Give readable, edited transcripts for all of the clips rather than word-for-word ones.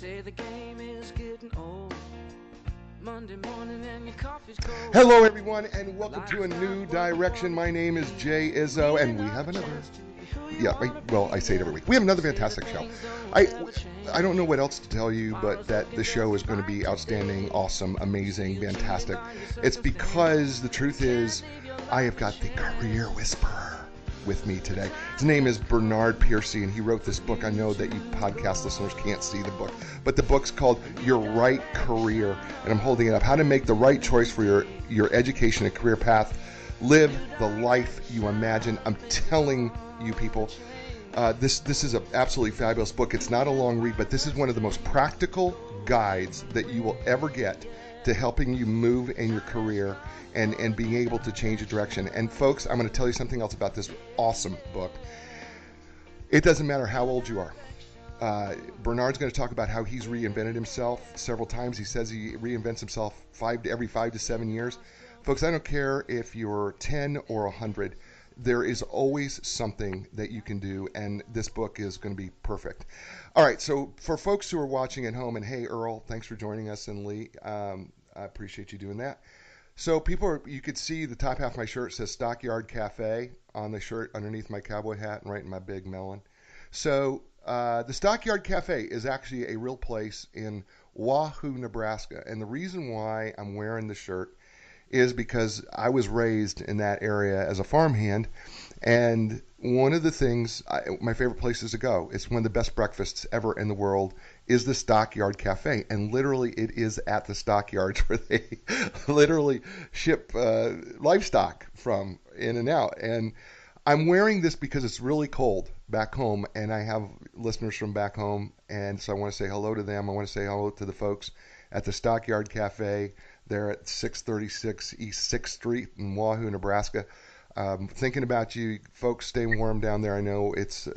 say the game is getting old. Monday morning and your coffee's cold. Hello, everyone, and welcome to A New Direction. My name is Jay Izzo, and we have another. I say it every week. We have another fantastic show. I don't know what else to tell you, but that the show is going to be outstanding, awesome, amazing, fantastic. It's because the truth is, I have got the career whisperer with me today. His name is Bernard Percy, and he wrote this book. I know that you podcast listeners can't see the book, but the book's called Your Right Career, and I'm holding it up. How to make the right choice for your education and career path. Live the life you imagine. I'm telling you people, this is an absolutely fabulous book. It's not a long read, but this is one of the most practical guides that you will ever get to helping you move in your career and being able to change your direction. And folks, I'm going to tell you something else about this awesome book. It doesn't matter how old you are. Bernard's going to talk about how he's reinvented himself several times. He says he reinvents himself every 5 to 7 years. Folks, I don't care if you're 10 or 100. There is always something that you can do, and this book is going to be perfect. All right, so for folks who are watching at home, and hey, Earl, thanks for joining us, and Lee, I appreciate you doing that. So you could see the top half of my shirt says Stockyard Cafe on the shirt underneath my cowboy hat and right in my big melon. So the Stockyard Cafe is actually a real place in Wahoo, Nebraska, and the reason why I'm wearing the shirt is because I was raised in that area as a farmhand, and one of the things, my favorite places to go, it's one of the best breakfasts ever in the world, is the Stockyard Cafe. And literally it is at the stockyards where they literally ship livestock from in and out. And I'm wearing this because it's really cold back home, and I have listeners from back home, and so I want to say hello to them. I want to say hello to the folks at the Stockyard Cafe. They're at 636 East 6th Street in Wahoo, Nebraska. Thinking about you folks. Stay warm down there. I know it's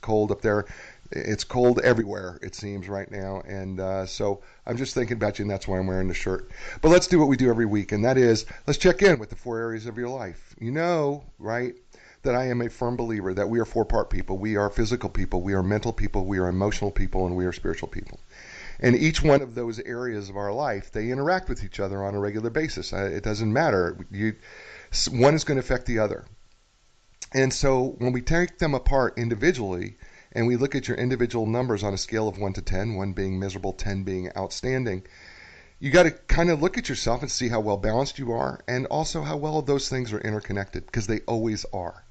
cold up there. It's cold everywhere, it seems, right now. And so I'm just thinking about you, and that's why I'm wearing the shirt. But let's do what we do every week, and that is let's check in with the 4 areas of your life. You know, right, that I am a firm believer that we are 4-part people. We are physical people. We are mental people. We are emotional people. And we are spiritual people. And each one of those areas of our life, they interact with each other on a regular basis. It doesn't matter. One is going to affect the other. And so when we take them apart individually and we look at your individual numbers on a scale of 1 to 10, 1 being miserable, 10 being outstanding, you got to kind of look at yourself and see how well balanced you are, and also how well those things are interconnected, because they always are.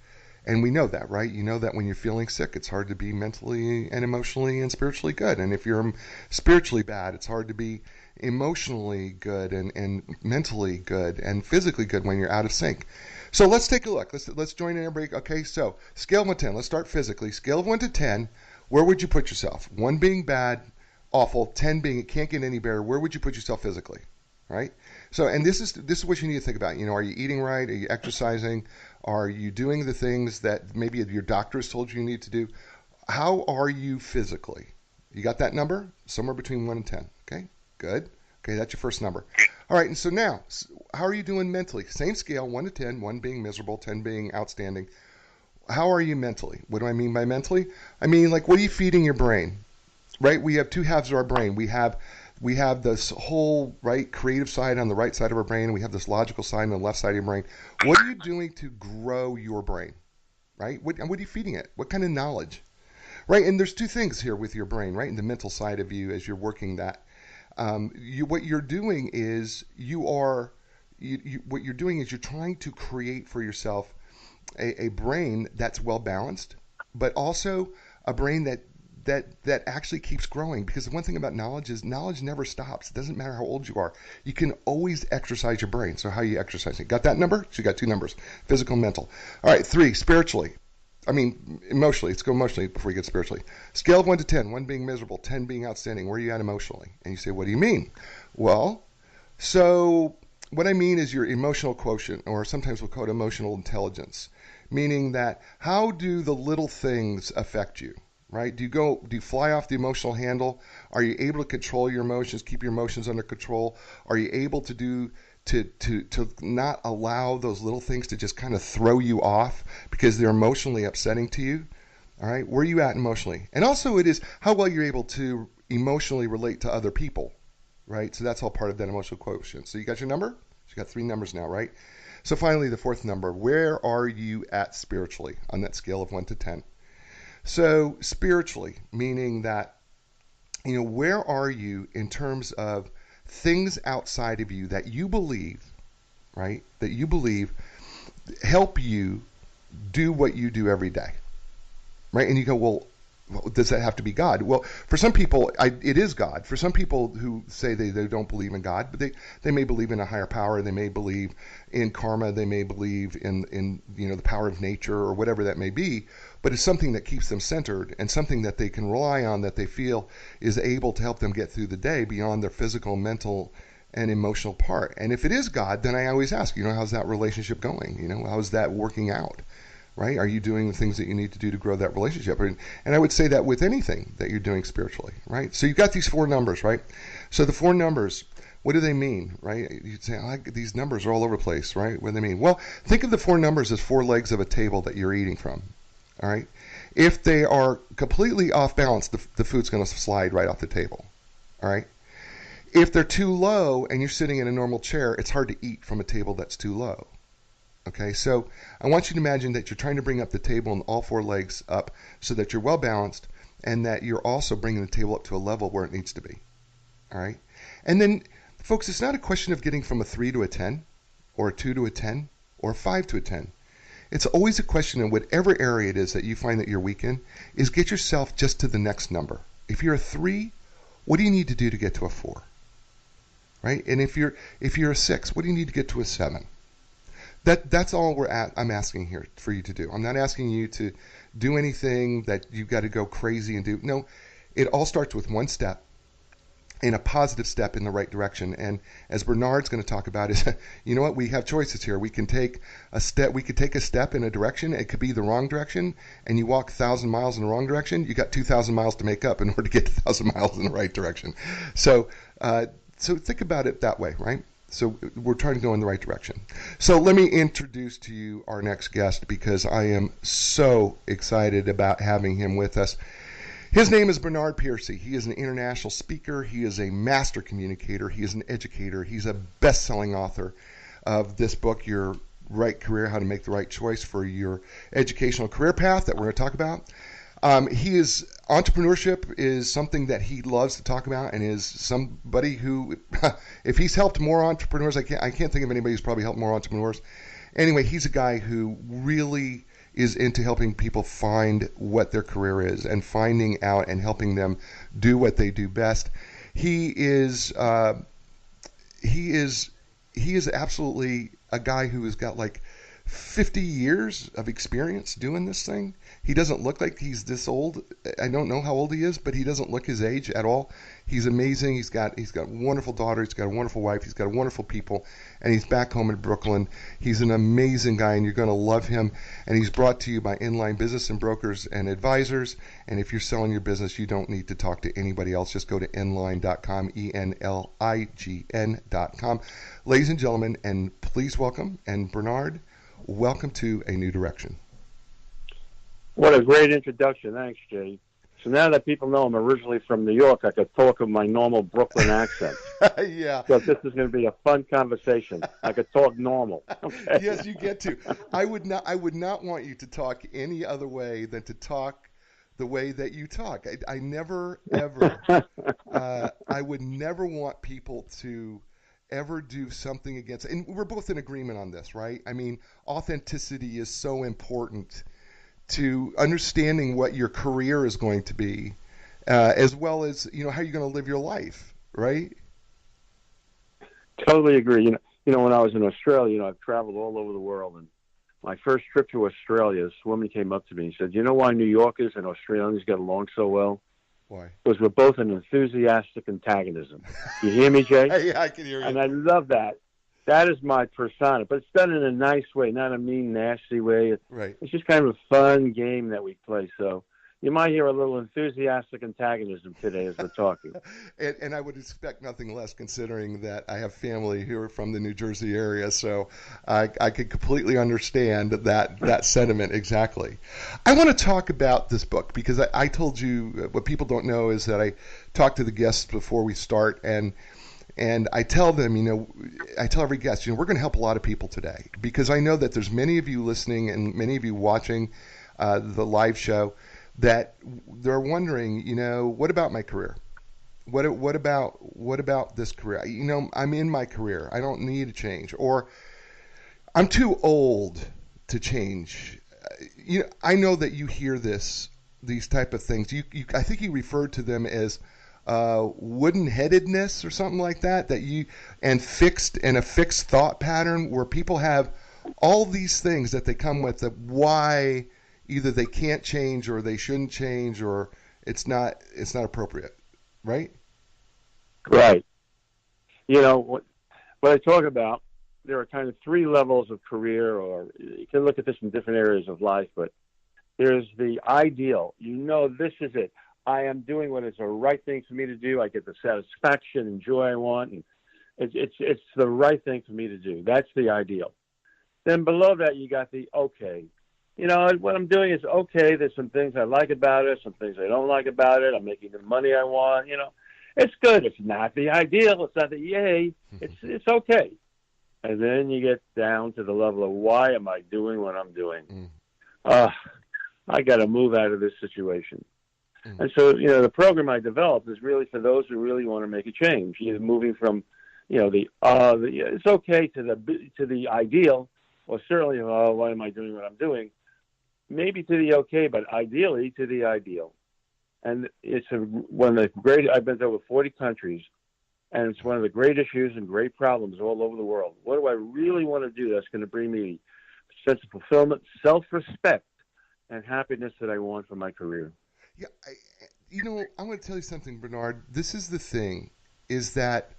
And we know that, right? You know that when you're feeling sick, it's hard to be mentally and emotionally and spiritually good. And if you're spiritually bad, it's hard to be emotionally good and mentally good and physically good when you're out of sync. So let's take a look. Let's join in everybody. Okay, so scale of 1 to 10. Let's start physically. Scale of 1 to 10, where would you put yourself? 1 being bad, awful, 10 being it can't get any better. Where would you put yourself physically? Right? So, and this is what you need to think about. You know, are you eating right? Are you exercising? Are you doing the things that maybe your doctor has told you need to do? How are you physically? You got that number? Somewhere between 1 and 10. Okay, good. Okay, that's your first number. All right, and so now, how are you doing mentally? Same scale, 1 to 10, 1 being miserable, 10 being outstanding. How are you mentally? What do I mean by mentally? I mean, like, what are you feeding your brain? Right? We have 2 halves of our brain. We have this whole creative side on the right side of our brain, and we have this logical side on the left side of your brain. What are you doing to grow your brain? Right? What are you feeding it? What kind of knowledge? Right? And there's 2 things here with your brain, right? And the mental side of you as you're working that. What you're doing is you're trying to create for yourself a brain that's well balanced, but also a brain that actually keeps growing. Because the one thing about knowledge is knowledge never stops. It doesn't matter how old you are. You can always exercise your brain. So how are you exercising? Got that number? So you got 2 numbers, physical and mental. All right, 3, spiritually. Emotionally. Let's go emotionally before we get spiritually. Scale of 1 to 10, 1 being miserable, 10 being outstanding. Where are you at emotionally? And you say, what do you mean? Well, so what I mean is your emotional quotient, or sometimes we'll call it emotional intelligence, meaning that how do the little things affect you? Right? Do you fly off the emotional handle? Are you able to control your emotions, keep your emotions under control? Are you able to not allow those little things to just kind of throw you off because they're emotionally upsetting to you? All right, where are you at emotionally? And also it is how well you're able to emotionally relate to other people, right? So that's all part of that emotional quotient. So you got your number? You got 3 numbers now, right? So finally, the 4th number, where are you at spiritually on that scale of 1 to 10? So spiritually, meaning that, where are you in terms of things outside of you that you believe, right? That you believe help you do what you do every day, right? And you go, well, does that have to be God? Well, for some people, it is God. For some people who say they don't believe in God, but they may believe in a higher power. They may believe in karma. They may believe in the power of nature or whatever that may be. But it's something that keeps them centered and something that they can rely on, that they feel is able to help them get through the day beyond their physical, mental, and emotional part. And if it is God, then I always ask, how's that relationship going? How's that working out? Right? Are you doing the things that you need to do to grow that relationship? And I would say that with anything that you're doing spiritually, right? So you've got these 4 numbers, right? So the 4 numbers, what do they mean, right? You'd say, these numbers are all over the place, right? What do they mean? Well, think of the 4 numbers as 4 legs of a table that you're eating from, all right? If they are completely off balance, the food's going to slide right off the table, all right? If they're too low and you're sitting in a normal chair, it's hard to eat from a table that's too low. Okay, so I want you to imagine that you're trying to bring up the table and all 4 legs up so that you're well balanced and that you're also bringing the table up to a level where it needs to be. All right? And then, folks, it's not a question of getting from a 3 to a 10 or a 2 to a 10 or a 5 to a 10. It's always a question in whatever area it is that you find that you're weak in, is get yourself just to the next number. If you're a 3, what do you need to do to get to a 4? Right? And if you're a 6, what do you need to get to a 7? That's all I'm asking here for you to do. I'm not asking you to do anything that you've got to go crazy and do. No, it all starts with one step, and a positive step in the right direction. And as Bernard's going to talk about is, you know what? We have choices here. We can take a step. We could take a step in a direction. It could be the wrong direction, and you walk 1,000 miles in the wrong direction. You got 2,000 miles to make up in order to get 1,000 miles in the right direction. So think about it that way, right? So we're trying to go in the right direction. So let me introduce to you our next guest, because I am so excited about having him with us. His name is Bernard Percy. He is an international speaker. He is a master communicator. He is an educator. He's a best-selling author of this book, Your Right Career, How to Make the Right Choice for Your Educational Career Path, that we're going to talk about. Entrepreneurship is something that he loves to talk about, and is somebody who, if he's helped more entrepreneurs, I can't think of anybody who's probably helped more entrepreneurs. Anyway, he's a guy who really is into helping people find what their career is and finding out and helping them do what they do best. He is absolutely a guy who has got like 50 years of experience doing this thing. He doesn't look like he's this old. I don't know how old he is, but he doesn't look his age at all. He's amazing. He's got a wonderful daughter. He's got a wonderful wife. He's got wonderful people, and he's back home in Brooklyn. He's an amazing guy, and you're going to love him. And he's brought to you by Inline Business and Brokers and Advisors. And if you're selling your business, you don't need to talk to anybody else. Just go to inline.com, ENLIGN.com. Ladies and gentlemen, and please welcome, and Bernard, welcome to A New Direction. What a great introduction. Thanks, Jay. So now that people know I'm originally from New York, I could talk with my normal Brooklyn accent. Yeah. So this is going to be a fun conversation. I could talk normal. Okay? Yes, you get to. I would not want you to talk any other way than to talk the way that you talk. I never, ever, I would never want people to ever do something against, and we're both in agreement on this, right? I mean, authenticity is so important to understanding what your career is going to be, as well as, how you're going to live your life, right? Totally agree. You know, when I was in Australia, I've traveled all over the world, and my first trip to Australia, this woman came up to me and said, "You know why New Yorkers and Australians get along so well?" Why? Because we're both an enthusiastic antagonism. You hear me, Jay? Yeah, I can hear you. And I love that. That is my persona, but it's done in a nice way, not a mean, nasty way. Right. It's just kind of a fun game that we play. So You might hear a little enthusiastic antagonism today as we're talking. And I would expect nothing less, considering that I have family who are from the New Jersey area, so I could completely understand that sentiment exactly. I want to talk about this book because I told you what people don't know is that I talk to the guests before we start, and I tell them, I tell every guest, we're going to help a lot of people today because I know that there's many of you listening and many of you watching the live show that they're wondering, what about my career? What about this career? I'm in my career. I don't need a change, or I'm too old to change. I know that you hear these type of things. I think you referred to them as wooden-headedness or something like that. And a fixed thought pattern where people have all these things that they come with that why either they can't change or they shouldn't change or it's not appropriate, right? Right. What I talk about, there are kind of three levels of career, or you can look at this in different areas of life, but there's the ideal. This is it. I am doing what is the right thing for me to do. I get the satisfaction and joy I want, and it's the right thing for me to do. That's the ideal. Then below that, you got the okay. What I'm doing is okay. There's some things I like about it, some things I don't like about it. I'm making the money I want. It's good. It's not the ideal. It's not the yay. It's okay. And then you get down to the level of why am I doing what I'm doing? I got to move out of this situation. And so, the program I developed is really for those who really want to make a change. Either moving from, it's okay to the ideal, or certainly, why am I doing what I'm doing? Maybe to the okay, but ideally to the ideal. And it's one of the great. I've been to over 40 countries, and it's one of the great issues and great problems all over the world. What do I really want to do that's going to bring me a sense of fulfillment, self-respect, and happiness that I want for my career? Yeah, I'm going to tell you something, Bernard. This is the thing, is that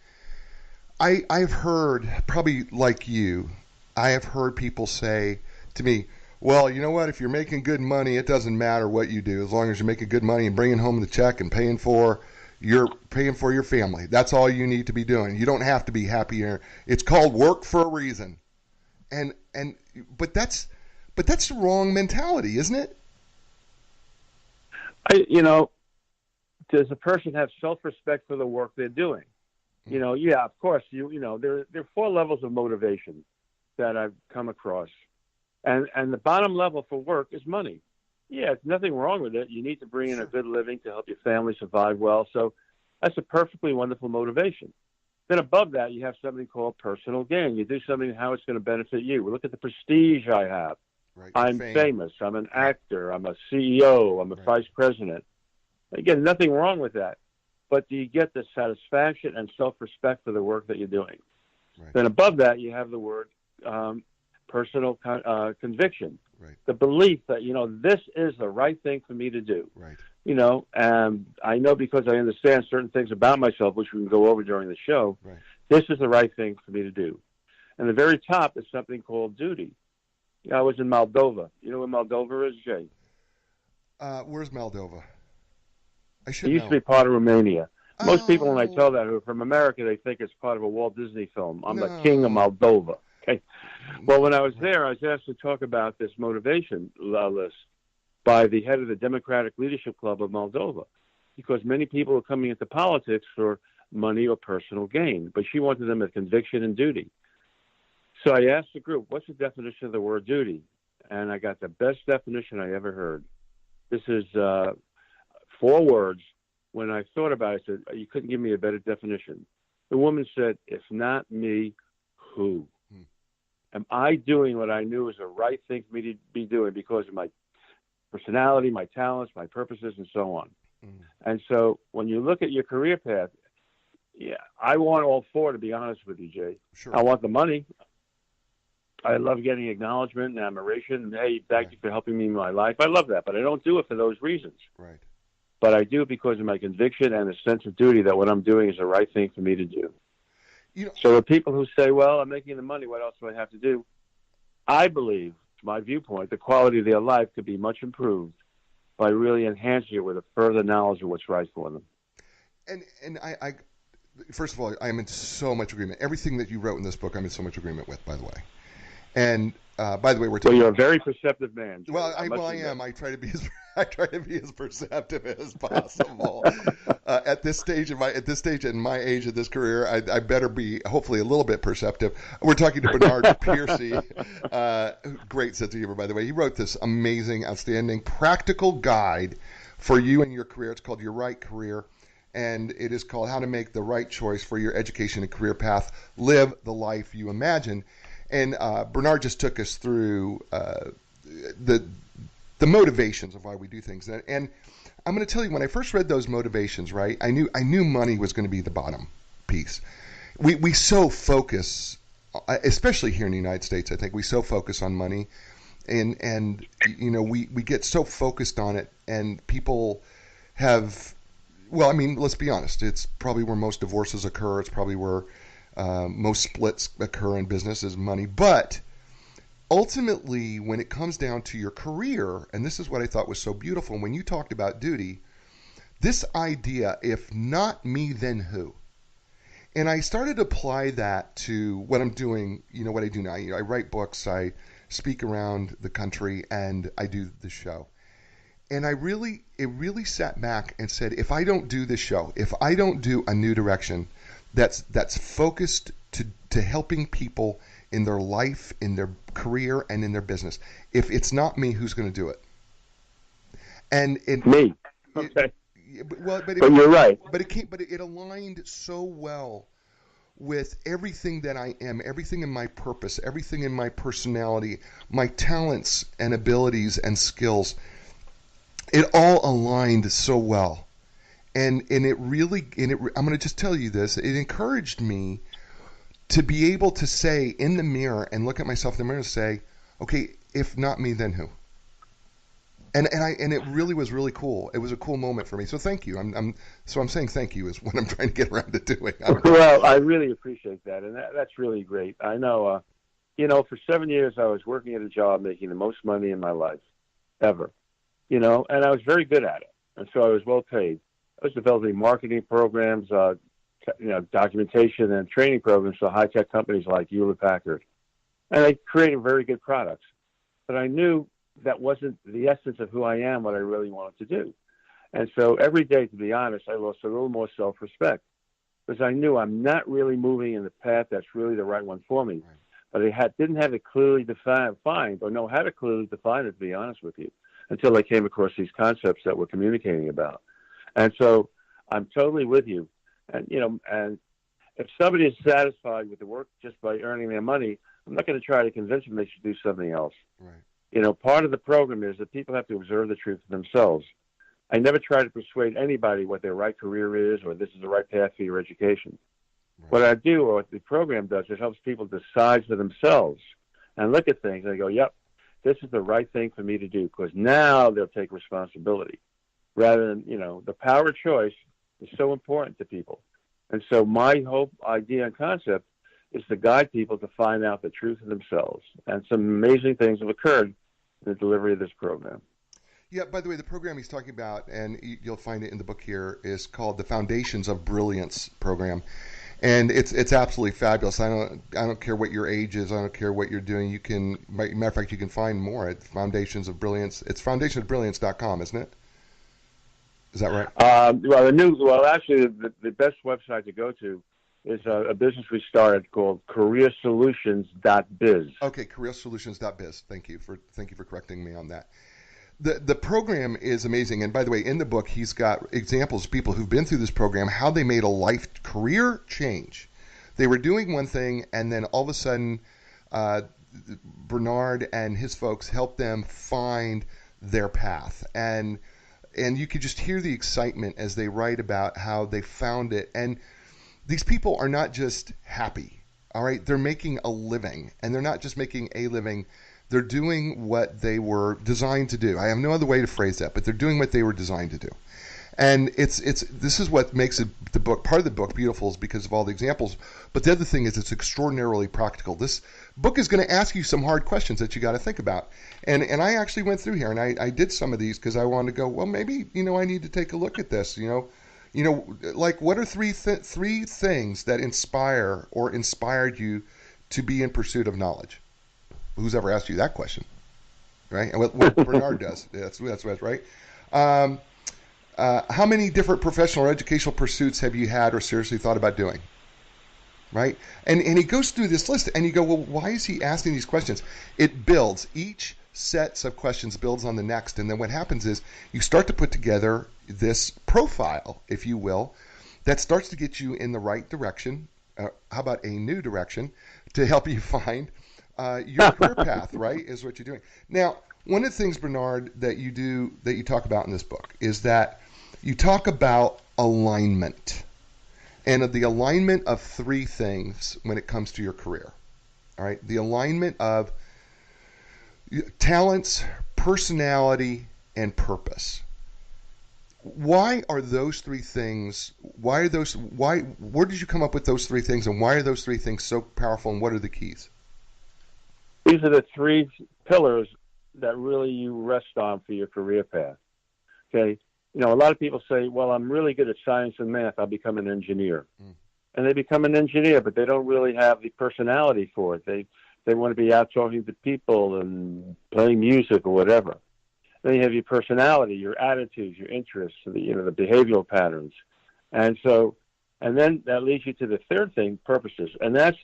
I've heard, probably like you, I have heard people say to me, well, you know what, if you're making good money, it doesn't matter what you do, as long as you're making good money and bringing home the check and paying for your family. That's all you need to be doing. You don't have to be happier. It's called work for a reason. But that's the wrong mentality, isn't it? Does a person have self-respect for the work they're doing? Yeah, of course. There are four levels of motivation that I've come across. And the bottom level for work is money. Yeah, there's nothing wrong with it. You need to bring in a good living to help your family survive well. So that's a perfectly wonderful motivation. Then above that, you have something called personal gain. You do something how it's going to benefit you. Look at the prestige I have. Right. I'm famous. I'm an actor. I'm a CEO. I'm a vice president. Again, nothing wrong with that. But do you get the satisfaction and self-respect for the work that you're doing? Right. Then above that, you have the word personal conviction, right. The belief that, this is the right thing for me to do. Right. And I know because I understand certain things about myself, which we can go over during the show, right. This is the right thing for me to do. And the very top is something called duty. I was in Moldova. You know where Moldova is, Jay? Where's Moldova? It used to be part of Romania. Most people, when I tell that, who are from America, they think it's part of a Walt Disney film. I'm the king of Moldova. Okay. Well, when I was there, I was asked to talk about this motivation list by the head of the Democratic Leadership Club of Moldova, because many people are coming into politics for money or personal gain, but she wanted them with conviction and duty. So I asked the group, what's the definition of the word duty? And I got the best definition I ever heard. This is 4 words. When I thought about it, I said, you couldn't give me a better definition. The woman said, if not me, who? Am I doing what I knew was the right thing for me to be doing because of my personality, my talents, my purposes, and so on? And so when you look at your career path, yeah, I want all 4, to be honest with you, Jay. Sure. I want the money. I love getting acknowledgement and admiration. And, hey, thank you for helping me in my life. I love that, but I don't do it for those reasons. Right. But I do it because of my conviction and a sense of duty that what I'm doing is the right thing for me to do. So the people who say, well, I'm making the money, what else do I have to do? I believe, to my viewpoint, the quality of their life could be much improved by really enhancing it with a further knowledge of what's right for them. And I first of all, I am in so much agreement. Everything that you wrote in this book, I'm in so much agreement with, by the way. And by the way, we're Well, you're a very perceptive man, Joe. Well, I am. I try to be as perceptive as possible. At this stage in my age of this career, I better be hopefully a little bit perceptive. We're talking to Bernard Percy, great sense of humor, by the way. He wrote this amazing, outstanding, practical guide for you and your career. It's called Your Right Career, and it is called How to Make the Right Choice for Your Education and Career Path. Live the life you imagine. And Bernard just took us through the motivations of why we do things. And I'm going to tell you, when I first read those motivations, right, I knew money was going to be the bottom piece. We so focus, especially here in the United States, I think we so focus on money, and you know we get so focused on it, and people have, well, I mean, let's be honest, it's probably where most divorces occur. It's probably where most splits occur in business is money. But ultimately, when it comes down to your career, and this is what I thought was so beautiful, when you talked about duty, this idea, if not me, then who? And I started to apply that to what I'm doing, you know, what I do now. You know, I write books, I speak around the country, and I do the show. And it really sat back and said, if I don't do this show, if I don't do a new direction, that's focused to helping people in their life, in their career, and in their business. If it's not me, who's going to do it? And me. Okay. But you're right. But it aligned so well with everything that I am, everything in my purpose, everything in my personality, my talents and abilities and skills. It all aligned so well. And it really, I'm going to just tell you this, it encouraged me to be able to say in the mirror and look at myself in the mirror and say, okay, if not me, then who? And it really was really cool. It was a cool moment for me. So thank you. I'm saying thank you is what I'm trying to get around to doing. Well, I really appreciate that, and that's really great. I know, you know, for 7 years I was working at a job making the most money in my life ever, you know, and I was very good at it, and so I was well paid. I was developing marketing programs, you know, documentation and training programs for high-tech companies like Hewlett-Packard. And I created very good products. But I knew that wasn't the essence of who I am, what I really wanted to do. And so every day, to be honest, I lost a little more self-respect because I knew I'm not really moving in the path that's really the right one for me. Right. But I didn't have it clearly defined or know how to clearly define it, to be honest with you, until I came across these concepts that we're communicating about. And so I'm totally with you. And, you know, and if somebody is satisfied with the work just by earning their money, I'm not going to try to convince them they should do something else. Right. You know, part of the program is that people have to observe the truth for themselves. I never try to persuade anybody what their right career is or this is the right path for your education. Right. What I do, or what the program does, it helps people decide for themselves and look at things and go, yep, this is the right thing for me to do, because now they'll take responsibility. Rather than, you know, the power of choice is so important to people. And so my whole idea and concept is to guide people to find out the truth of themselves. And some amazing things have occurred in the delivery of this program. Yeah, by the way, the program he's talking about, and you'll find it in the book here, is called the Foundations of Brilliance program. And it's absolutely fabulous. I don't care what your age is. I don't care what you're doing. You can, matter of fact, you can find more at Foundations of Brilliance. It's foundationsofbrilliance.com, isn't it? Is that right? Actually, the best website to go to is a business we started called careersolutions.biz. Okay, careersolutions.biz. Thank you for correcting me on that. The program is amazing, and by the way, in the book he's got examples of people who've been through this program, how they made a career change. They were doing one thing, and then all of a sudden, Bernard and his folks helped them find their path, and you could just hear the excitement as they write about how they found it. And these people are not just happy, all right? They're making a living, and they're not just making a living. They're doing what they were designed to do. I have no other way to phrase that, but they're doing what they were designed to do. And this is what makes the book, part of the book, beautiful, is because of all the examples. But the other thing is it's extraordinarily practical. This book is going to ask you some hard questions that you got to think about. And I actually went through here and I did some of these because I wanted to go, well, maybe, I need to take a look at this, like what are three things that inspire or inspired you to be in pursuit of knowledge? Who's ever asked you that question? Right? And what Bernard does. That's right. How many different professional or educational pursuits have you had or seriously thought about doing? Right? And he goes through this list, and you go, well, why is he asking these questions? It builds. Each sets of questions builds on the next, and then what happens is you start to put together this profile, if you will, that starts to get you in the right direction. How about a new direction to help you find your career path, right, is what you're doing. Now, one of the things, Bernard, that you talk about in this book is that you talk about alignment, and of the alignment of three things when it comes to your career. All right, the alignment of talents, personality, and purpose. Why are those three things? Where did you come up with those three things, and why are those three things so powerful, and what are the keys? These are the three pillars that really you rest on for your career path. Okay. A lot of people say, well, I'm really good at science and math, I'll become an engineer. And they become an engineer, but they don't really have the personality for it. They want to be out talking to people and playing music or whatever. Then you have your personality, your attitudes, your interests, the behavioral patterns. And then that leads you to the third thing, purposes. And that's,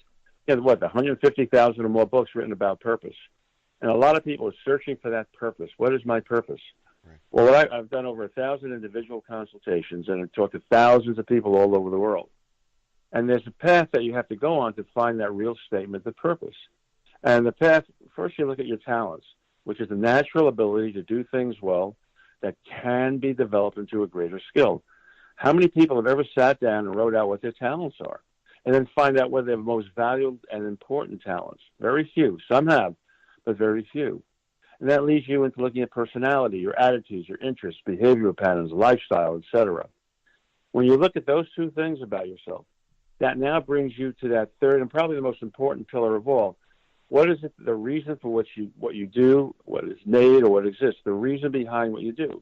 the 150,000 or more books written about purpose. And a lot of people are searching for that purpose. What is my purpose? Right. Well, I've done over 1,000 individual consultations, and I've talked to thousands of people all over the world. And there's a path that you have to go on to find that real statement, the purpose. And the path, first you look at your talents, which is the natural ability to do things well that can be developed into a greater skill. How many people have ever sat down and wrote out what their talents are and then find out what their most valued and important talents? Very few. Some have, but very few. And that leads you into looking at personality, your attitudes, your interests, behavioral patterns, lifestyle, etc. When you look at those two things about yourself, that now brings you to that third and probably the most important pillar of all. What is it, the reason for what you do, what is made or what exists, the reason behind what you do?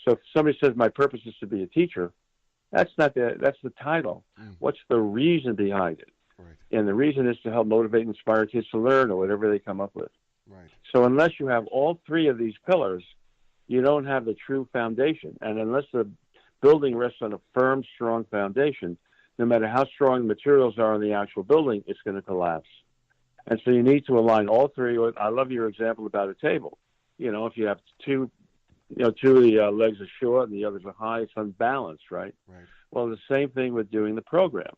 So if somebody says, my purpose is to be a teacher, that's the title. What's the reason behind it? Right. And the reason is to help motivate and inspire kids to learn or whatever they come up with. Right. So unless you have all three of these pillars, you don't have the true foundation. And unless the building rests on a firm, strong foundation, no matter how strong the materials are in the actual building, it's going to collapse. And so you need to align all three. I love your example about a table. If you have two of the legs are short and the others are high, it's unbalanced, right? Right. Well, the same thing with doing the program.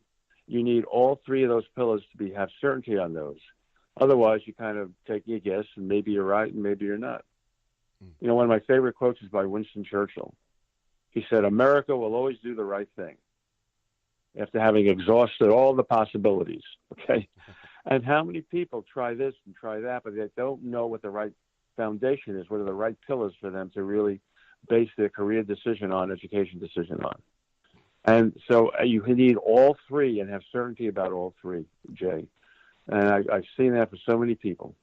You need all three of those pillars to have certainty on those. Otherwise, you kind of take a guess, and maybe you're right and maybe you're not. One of my favorite quotes is by Winston Churchill. He said, America will always do the right thing after having exhausted all the possibilities, okay? And how many people try this and try that, but they don't know what the right foundation is, what are the right pillars for them to really base their career decision on, education decision on. And so you need all three and have certainty about all three, Jay. And I've seen that for so many people.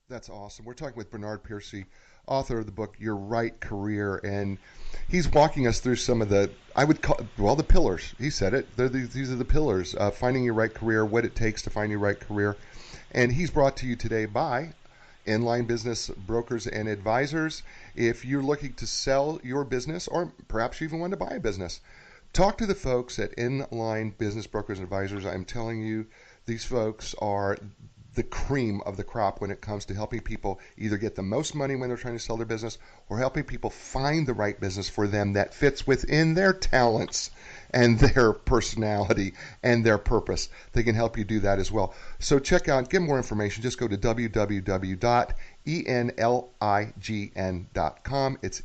That's awesome. We're talking with Bernard Percy, author of the book Your Right Career, and he's walking us through some of the, the pillars. He said it. These are the pillars, finding your right career, what it takes to find your right career. And he's brought to you today by Inline Business Brokers and Advisors. If you're looking to sell your business, or perhaps you even want to buy a business, talk to the folks at Inline Business Brokers and Advisors. I'm telling you, these folks are the cream of the crop when it comes to helping people either get the most money when they're trying to sell their business or helping people find the right business for them that fits within their talents and their personality and their purpose. They can help you do that as well. So check out, get more information. Just go to www.enlign.com. It's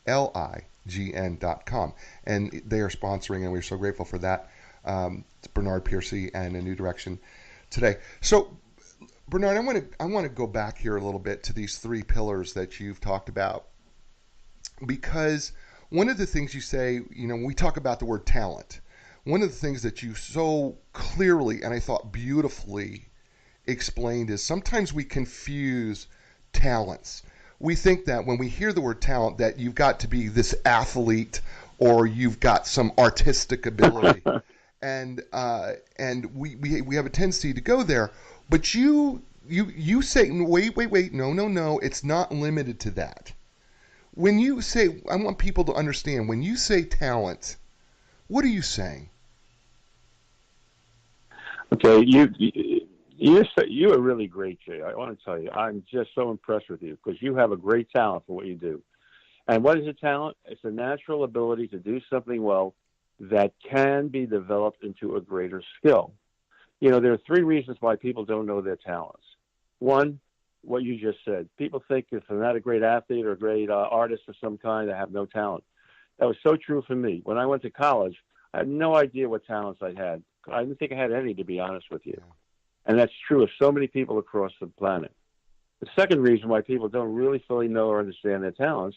enlign.com. And they are sponsoring, and we're so grateful for that. It's Bernard Percy and A New Direction today. So, Bernard, I want to go back here a little bit to these three pillars that you've talked about, because one of the things you say, when we talk about the word talent, one of the things that you so clearly and I thought beautifully explained is sometimes we confuse talents. We think that when we hear the word talent that you've got to be this athlete or you've got some artistic ability. and we have a tendency to go there, but you say wait, no, it's not limited to that. When you say, I want people to understand, when you say talent, what are you saying? Okay, you are really great, Jay. I want to tell you, I'm just so impressed with you because you have a great talent for what you do. And what is a talent? It's a natural ability to do something well that can be developed into a greater skill. There are three reasons why people don't know their talents. One, what you just said. People think if they're not a great athlete or a great artist of some kind, they have no talent. That was so true for me. When I went to college, I had no idea what talents I had. I didn't think I had any, to be honest with you. And that's true of so many people across the planet. The second reason why people don't really fully know or understand their talents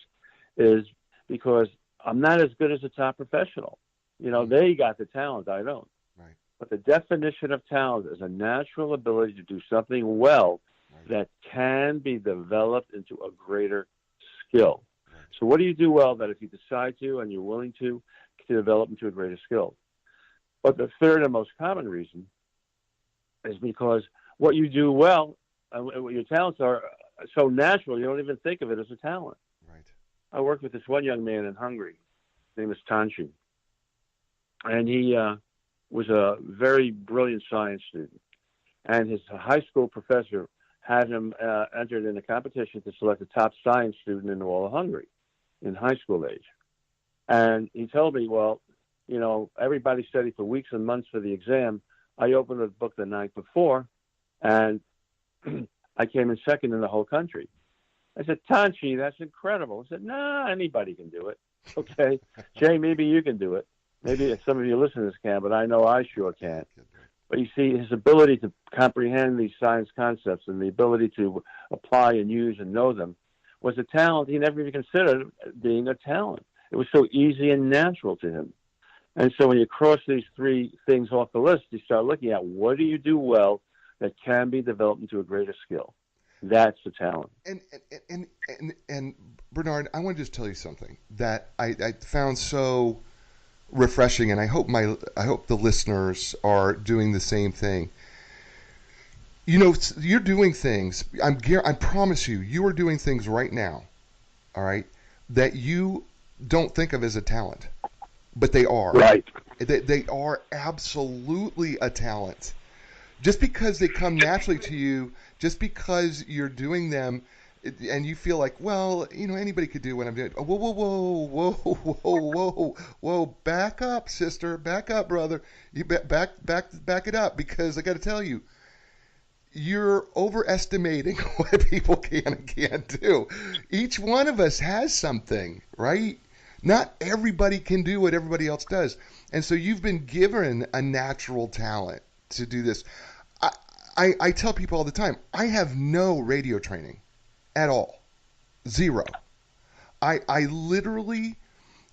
is because I'm not as good as a top professional. They got the talent, I don't. Right. But the definition of talent is a natural ability to do something well that can be developed into a greater skill. Right. So what do you do well that if you decide to and you're willing to develop into a greater skill? But the third and most common reason is because what you do well and what your talents are so natural, you don't even think of it as a talent. Right. I worked with this one young man in Hungary. His name is Tanchi. And he was a very brilliant science student. And his high school professor had him entered in a competition to select the top science student in all of Hungary in high school age. And he told me, well, everybody studied for weeks and months for the exam. I opened the book the night before, and I came in second in the whole country. I said, Tanchi, that's incredible. He said, nah, anybody can do it. Okay, Jay, maybe you can do it. Maybe some of your listeners can, but I know I sure can. But you see, his ability to comprehend these science concepts and the ability to apply and use and know them was a talent he never even considered being a talent. It was so easy and natural to him. And so when you cross these three things off the list, you start looking at what do you do well that can be developed into a greater skill. That's the talent. And Bernard, I want to just tell you something that I found so refreshing, and I hope the listeners are doing the same thing. You're doing things. I promise you are doing things right now. All right, that you don't think of as a talent, but they are. Right. They are absolutely a talent. Just because they come naturally to you, just because you're doing them, and you feel like, well, anybody could do what I'm doing. Oh, whoa, back up, sister, back up, brother. You back it up, because I got to tell you, you're overestimating what people can and can't do. Each one of us has something, right? Not everybody can do what everybody else does. And so you've been given a natural talent to do this. I tell people all the time, I have no radio training at all. Zero. I literally,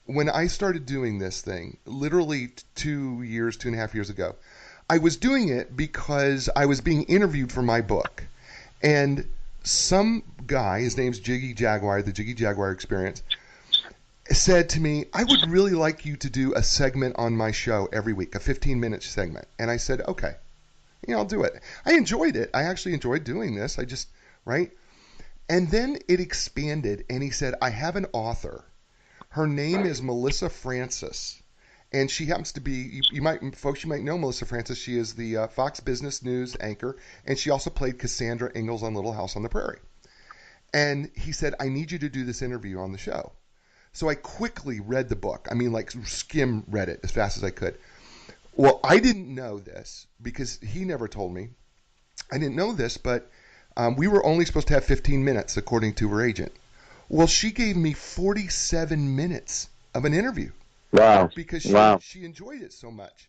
when I started doing this thing, literally 2.5 years ago, I was doing it because I was being interviewed for my book. And some guy, his name's Jiggy Jaguar, the Jiggy Jaguar Experience, said to me, I would really like you to do a segment on my show every week, a 15-minute segment. And I said, okay, I'll do it. I enjoyed it. I actually enjoyed doing this. Right? And then it expanded, and he said, I have an author. Her name is Melissa Francis. And she happens to be, you might know Melissa Francis. She is the Fox Business News anchor, and she also played Cassandra Ingalls on Little House on the Prairie. And he said, I need you to do this interview on the show. So I quickly read the book. Skim read it as fast as I could. Well, I didn't know this because he never told me. I didn't know this, but we were only supposed to have 15 minutes, according to her agent. Well, she gave me 47 minutes of an interview. Wow. Because she enjoyed it so much.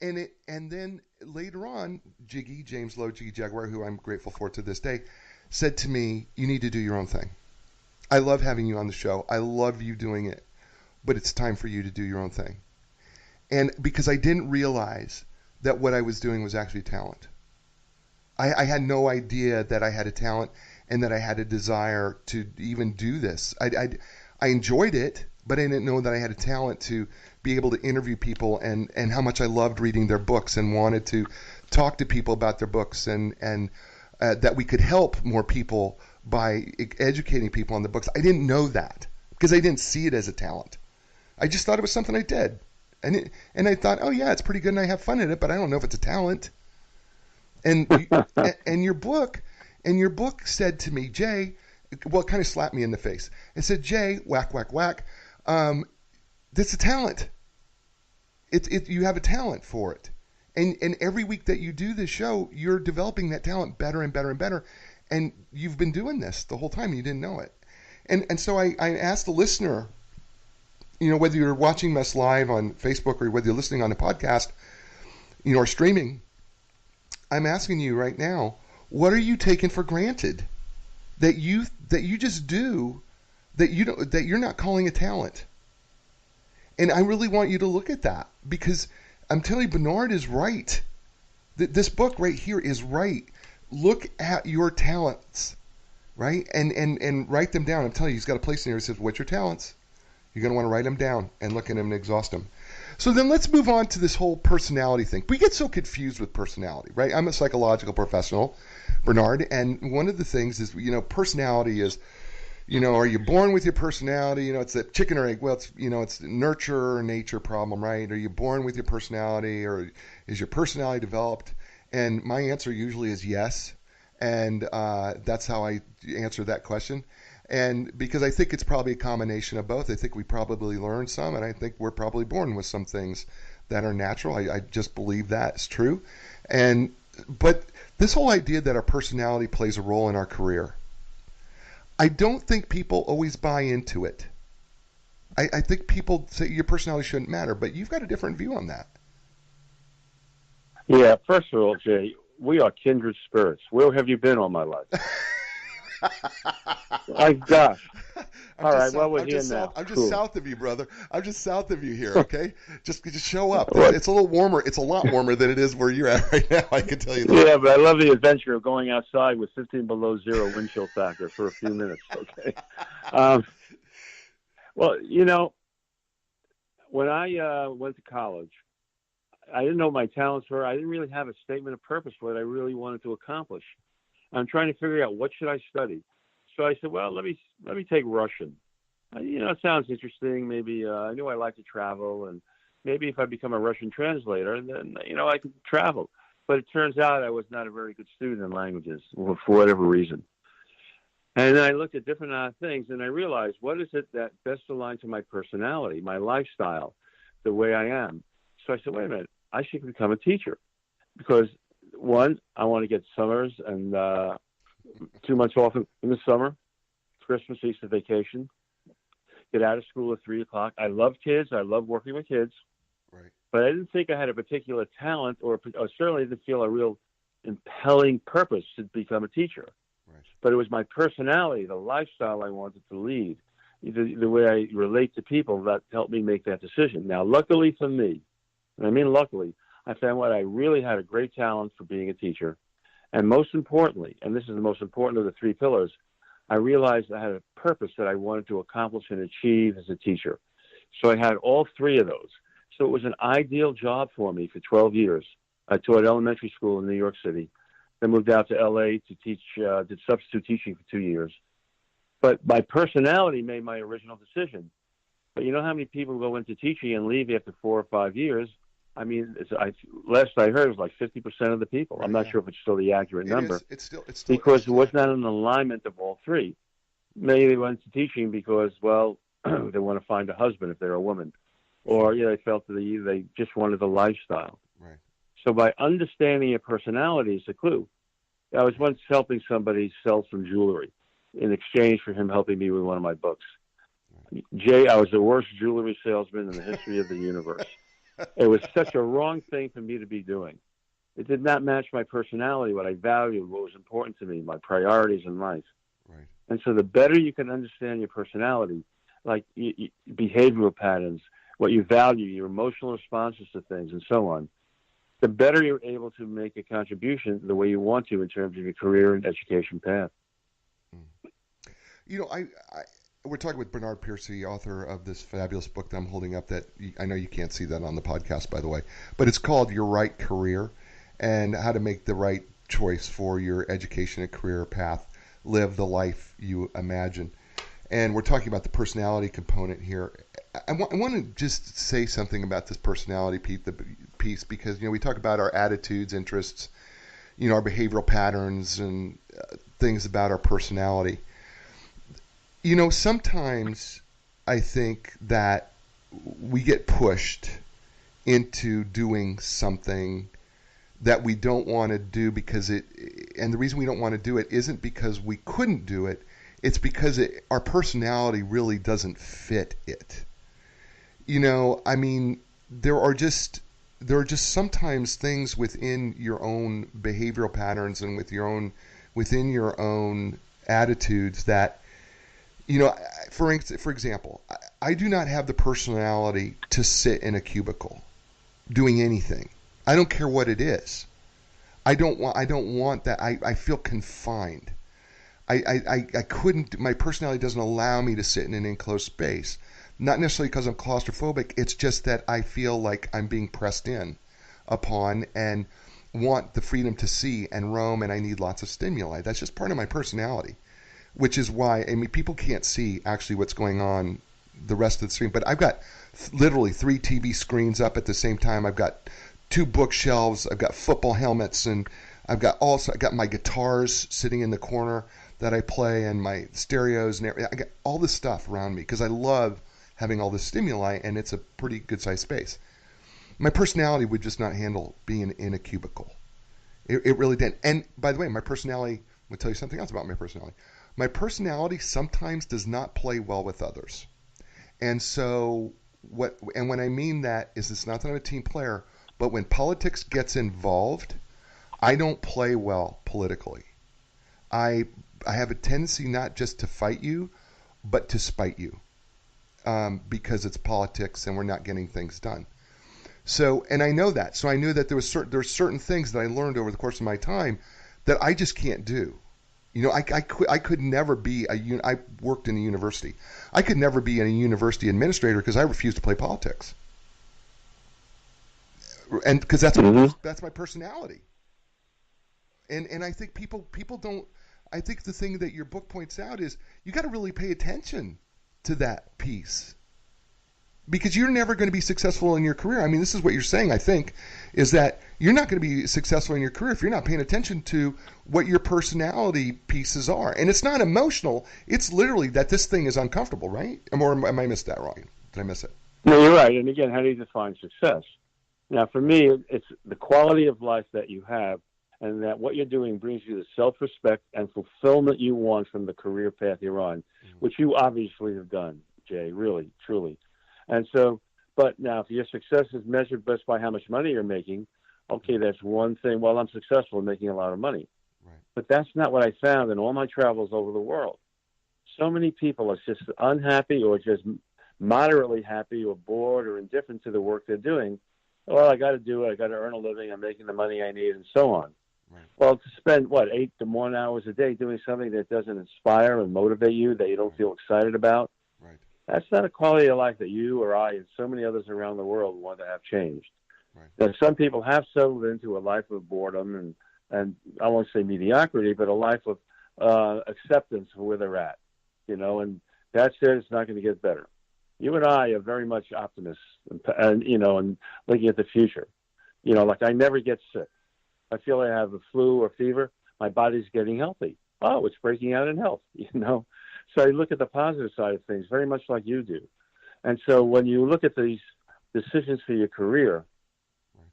And then later on, James Lowe, Jiggy Jaguar, who I'm grateful for to this day, said to me, you need to do your own thing. I love having you on the show. I love you doing it. but it's time for you to do your own thing. And because I didn't realize that what I was doing was actually talent. I had no idea that I had a talent and that I had a desire to even do this. I enjoyed it, but I didn't know that I had a talent to be able to interview people and how much I loved reading their books and wanted to talk to people about their books and that we could help more people by educating people on the books. I didn't know that because I didn't see it as a talent. I just thought it was something I did. And I thought, oh yeah, it's pretty good and I have fun in it, but I don't know if it's a talent. And and your book said to me, Jay, well, it kind of slapped me in the face. It said, Jay, whack, whack, whack. That's a talent. You have a talent for it. And every week that you do this show, you're developing that talent better and better and better. And you've been doing this the whole time and you didn't know it. And so I asked the listener, whether you're watching us live on Facebook or whether you're listening on the podcast, or streaming, I'm asking you right now, what are you taking for granted that you just do that you're not calling a talent? And I really want you to look at that because I'm telling you, Bernard is right. This book right here is right. Look at your talents, right? And write them down. I'm telling you, he's got a place in here that says, what's your talents? You're going to want to write them down and look at them and exhaust them. So then let's move on to this whole personality thing. We get so confused with personality, right? I'm a psychological professional, Bernard, and one of the things is, personality is, are you born with your personality? It's a chicken or egg. Well, it's nurture or nature problem, right? Are you born with your personality or is your personality developed? And my answer usually is yes. And that's how I answer that question. And because I think it's probably a combination of both. I think we probably learn some, and I think we're probably born with some things that are natural. I just believe that's true. But this whole idea that our personality plays a role in our career, I don't think people always buy into it. I think people say your personality shouldn't matter, but you've got a different view on that. Yeah, first of all, Jay, we are kindred spirits. Where have you been all my life? My gosh. All right, well, we're here now. I'm just south of you, brother. I'm just south of you here, okay? just show up. It's a little warmer. It's a lot warmer than it is where you're at right now, I can tell you that. Yeah, but I love the adventure of going outside with 15 below zero wind chill factor for a few minutes, okay? Well, when I went to college, I didn't know what my talents were. I didn't really have a statement of purpose for what I really wanted to accomplish. I'm trying to figure out what should I study. So I said, well, let me take Russian. It sounds interesting. Maybe I knew I liked to travel, and maybe if I become a Russian translator, then I could travel. But it turns out I was not a very good student in languages for whatever reason. And then I looked at different things, and I realized what is it that best aligned to my personality, my lifestyle, the way I am. So I said, wait a minute, I should become a teacher because, one, I want to get summers and 2 months off in the summer, Christmas, Easter vacation, get out of school at 3 o'clock. I love kids. I love working with kids. Right. But I didn't think I had a particular talent or certainly didn't feel a real impelling purpose to become a teacher. Right. But it was my personality, the lifestyle I wanted to lead, the way I relate to people that helped me make that decision. Now, luckily for me, and I mean luckily, I found what I really had a great talent for being a teacher. And most importantly, and this is the most important of the three pillars, I realized I had a purpose that I wanted to accomplish and achieve as a teacher. So I had all three of those. So it was an ideal job for me for 12 years. I taught elementary school in New York City, then moved out to LA to teach, did substitute teaching for 2 years. But my personality made my original decision. But you know how many people go into teaching and leave after 4 or 5 years? I mean, last I heard, it was like 50% of the people. Right, I'm not sure if it's still the accurate number. It's still because it was not an alignment of all three. Maybe they went to teaching because, well, they want to find a husband if they're a woman, or they felt that they just wanted the lifestyle. Right. So by understanding your personality is a clue. I was once helping somebody sell some jewelry in exchange for him helping me with one of my books. Right. Jay, I was the worst jewelry salesman in the history of the universe. It was such a wrong thing for me to be doing. It did not match my personality, what I valued, what was important to me, my priorities in life. Right. And so the better you can understand your personality, behavioral patterns, what you value, your emotional responses to things, and so on, the better you're able to make a contribution the way you want to in terms of your career and education path. You know, we're talking with Bernard Percy, author of this fabulous book that I'm holding up that I know you can't see that on the podcast, by the way, but it's called Your Right Career and How to Make the Right Choice for Your Education and Career Path, Live the Life You Imagine. And we're talking about the personality component here. I want to just say something about this personality piece because, you know, we talk about our attitudes, interests, you know, our behavioral patterns and things about our personality. You know, sometimes I think that we get pushed into doing something that we don't want to do and the reason we don't want to do it isn't because we couldn't do it, it's because our personality really doesn't fit it. You know, I mean, there are just sometimes things within your own behavioral patterns and within your own attitudes that, you know, for example, I do not have the personality to sit in a cubicle doing anything. I don't care what it is. I don't want that. I feel confined. I couldn't. My personality doesn't allow me to sit in an enclosed space. Not necessarily because I'm claustrophobic. It's just that I feel like I'm being pressed in upon and want the freedom to see and roam, and I need lots of stimuli. That's just part of my personality. Which is why, I mean, people can't see actually what's going on the rest of the screen, but I've got literally 3 TV screens up at the same time. I've got 2 bookshelves. I've got football helmets, and I got my guitars sitting in the corner that I play, and my stereos, and everything. I got all this stuff around me because I love having all this stimuli, and it's a pretty good-sized space. My personality would just not handle being in a cubicle. It really didn't. And by the way, my personality, I'm going to tell you something else about my personality. My personality sometimes does not play well with others. And so when I mean that is it's not that I'm a team player, but when politics gets involved, I don't play well politically. I have a tendency not just to fight you, but to spite you because it's politics and we're not getting things done. So, and I know that. So I knew that there's certain things that I learned over the course of my time that I just can't do. You know, I could never be I worked in a university. I could never be a university administrator because I refuse to play politics. And because that's my personality. And I think people don't. I think the thing that your book points out is you got to really pay attention to that piece. Because you're never going to be successful in your career. I mean, this is what you're saying, I think, is that you're not going to be successful in your career if you're not paying attention to what your personality pieces are. And it's not emotional. It's literally that this thing is uncomfortable, right? Or am I missed that wrong? Did I miss it? No, you're right. And again, how do you define success? Now, for me, it's the quality of life that you have and that what you're doing brings you the self-respect and fulfillment you want from the career path you're on, which you obviously have done, Jay, really, truly. And so, but now if your success is measured just by how much money you're making, okay, that's one thing. Well, I'm successful in making a lot of money. Right. But that's not what I found in all my travels over the world. So many people are just unhappy or just moderately happy or bored or indifferent to the work they're doing. Well, I got to do it. I got to earn a living. I'm making the money I need and so on. Right. Well, to spend, 8 to more hours a day doing something that doesn't inspire and motivate you, that you don't feel excited about, right. That's not a quality of life that you or I and so many others around the world want to have changed. Right. That some people have settled into a life of boredom and I won't say mediocrity, but a life of acceptance for where they're at, and that's it. It's not going to get better. You and I are very much optimists and looking at the future. Like I never get sick. I feel I have a flu or fever. My body's getting healthy. Oh, it's breaking out in health, So I look at the positive side of things very much like you do. And so when you look at these decisions for your career,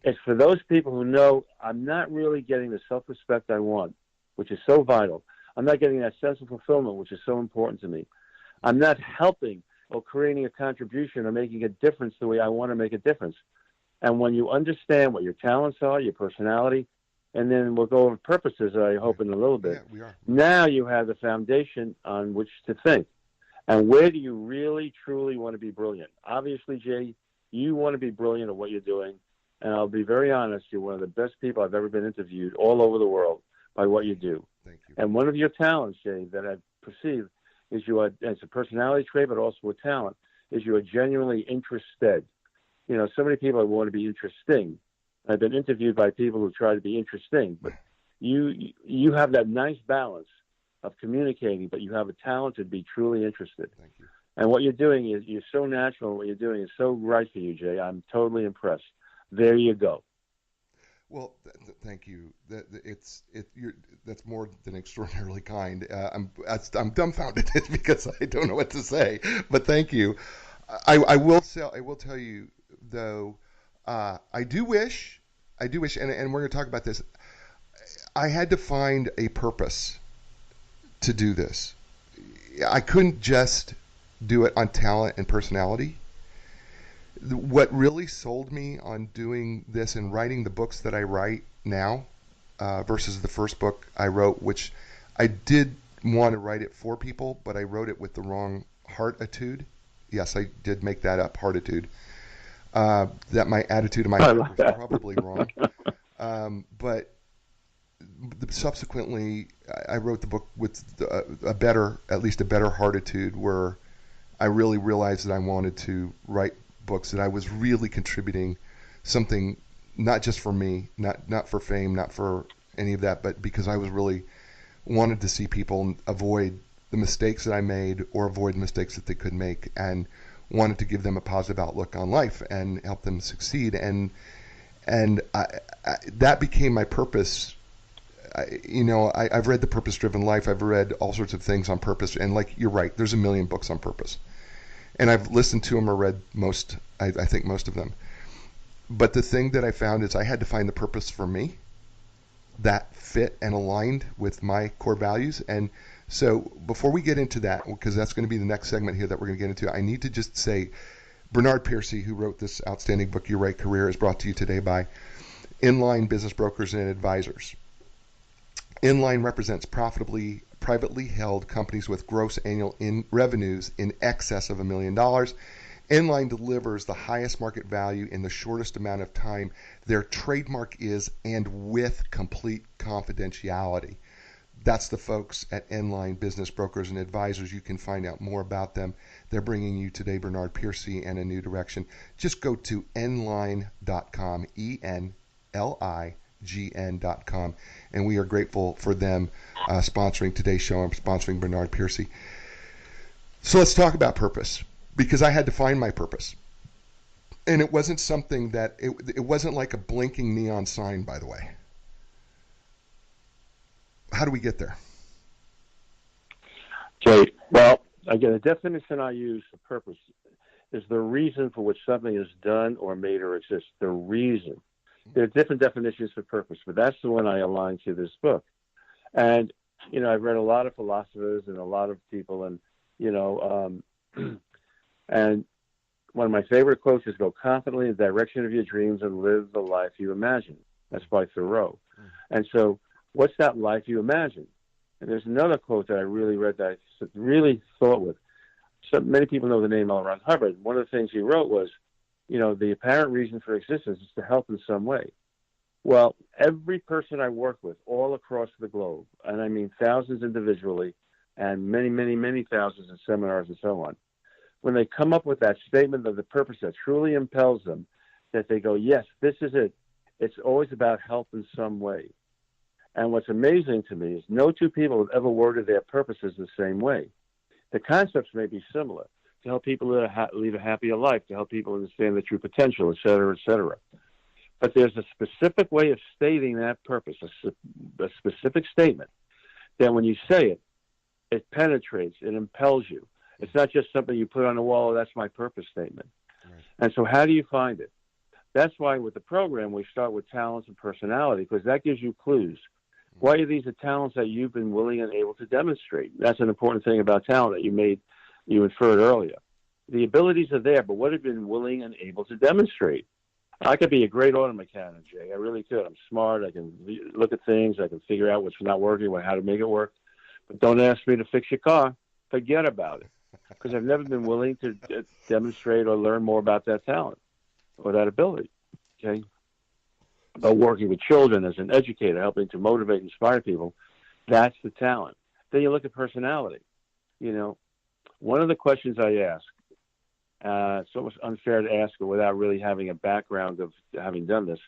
it's for those people who know I'm not really getting the self-respect I want, which is so vital. I'm not getting that sense of fulfillment, which is so important to me. I'm not helping or creating a contribution or making a difference the way I want to make a difference. And when you understand what your talents are, your personality, and then we'll go over purposes, I hope, in a little bit. Yeah, we are. Now you have the foundation on which to think. And where do you really, truly want to be brilliant? Obviously, Jay, you want to be brilliant at what you're doing. And I'll be very honest, you're one of the best people I've ever been interviewed all over the world by what you do. Thank you. And one of your talents, Jay, that I perceive is you are, it's a personality trait, but also a talent, is you are genuinely interested. You know, so many people want to be interesting. I've been interviewed by people who try to be interesting, but you have that nice balance of communicating, but you have a talent to be truly interested. Thank you. And what you're doing is you're so natural. What you're doing is so right for you, Jay. I'm totally impressed. There you go. Well, thank you. That's more than extraordinarily kind. I'm dumbfounded because I don't know what to say. But thank you. I will tell you though. I do wish, and we're going to talk about this. I had to find a purpose to do this. I couldn't just do it on talent and personality. What really sold me on doing this and writing the books that I write now versus the first book I wrote, which I did want to write it for people, but I wrote it with the wrong heartitude. Yes, I did make that up, heartitude. That my attitude and my heart was probably wrong. But subsequently, I wrote the book with at least a better heartitude, where I really realized that I wanted to write books that I was really contributing something, not just for me, not for fame, not for any of that, but because I was really wanted to see people avoid the mistakes that I made or avoid mistakes that they could make, and wanted to give them a positive outlook on life and help them succeed. And that became my purpose. I've read The Purpose-Driven Life. I've read all sorts of things on purpose. And like, you're right, there's a million books on purpose. And I've listened to them or read I think most of them. But the thing that I found is I had to find the purpose for me that fit and aligned with my core values. And so before we get into that, because that's going to be the next segment here that we're going to get into, I need to just say Bernard Percy, who wrote this outstanding book, Your Right Career, is brought to you today by Inline Business Brokers and Advisors. Inline represents privately held companies with gross annual revenues in excess of $1 million. Inline delivers the highest market value in the shortest amount of time. Their trademark is and with complete confidentiality. That's the folks at Inline Business Brokers and Advisors. You can find out more about them. They're bringing you today Bernard Percy and a new direction. Just go to enlign.com, ENLIGN.com, and we are grateful for them sponsoring today's show and sponsoring Bernard Percy. So let's talk about purpose, because I had to find my purpose. And it wasn't something that, it wasn't like a blinking neon sign, by the way. How do we get there? Okay, well, again, the definition I use for purpose is the reason for which something is done or made or exists. The reason. There are different definitions for purpose, but that's the one I align to this book. And, I've read a lot of philosophers and a lot of people, and, and one of my favorite quotes is, go confidently in the direction of your dreams and live the life you imagine. That's by Thoreau. And so, what's that life you imagine? And there's another quote that I really read that I really thought with. So many people know the name L. Ron Hubbard. One of the things he wrote was, the apparent reason for existence is to help in some way. Well, every person I work with all across the globe, and I mean thousands individually and many, many, many thousands in seminars and so on, when they come up with that statement of the purpose that truly impels them, that they go, yes, this is it. It's always about help in some way. And what's amazing to me is no two people have ever worded their purposes the same way. The concepts may be similar, to help people lead a happier life, to help people understand their true potential, et cetera, et cetera. But there's a specific way of stating that purpose, a specific statement, that when you say it, it penetrates, it impels you. It's not just something you put on the wall, that's my purpose statement. Right. And so how do you find it? That's why with the program, we start with talents and personality, because that gives you clues. Why are these the talents that you've been willing and able to demonstrate? That's an important thing about talent that you inferred earlier. The abilities are there, but what have you been willing and able to demonstrate? I could be a great auto mechanic, Jay. I really could. I'm smart. I can look at things. I can figure out what's not working, how to make it work. But don't ask me to fix your car. Forget about it. because I've never been willing to demonstrate or learn more about that talent or that ability. Okay, but working with children as an educator, helping to motivate and inspire people, that's the talent. Then you look at personality. You know, one of the questions I ask, it's almost unfair to ask it without really having a background of having done this.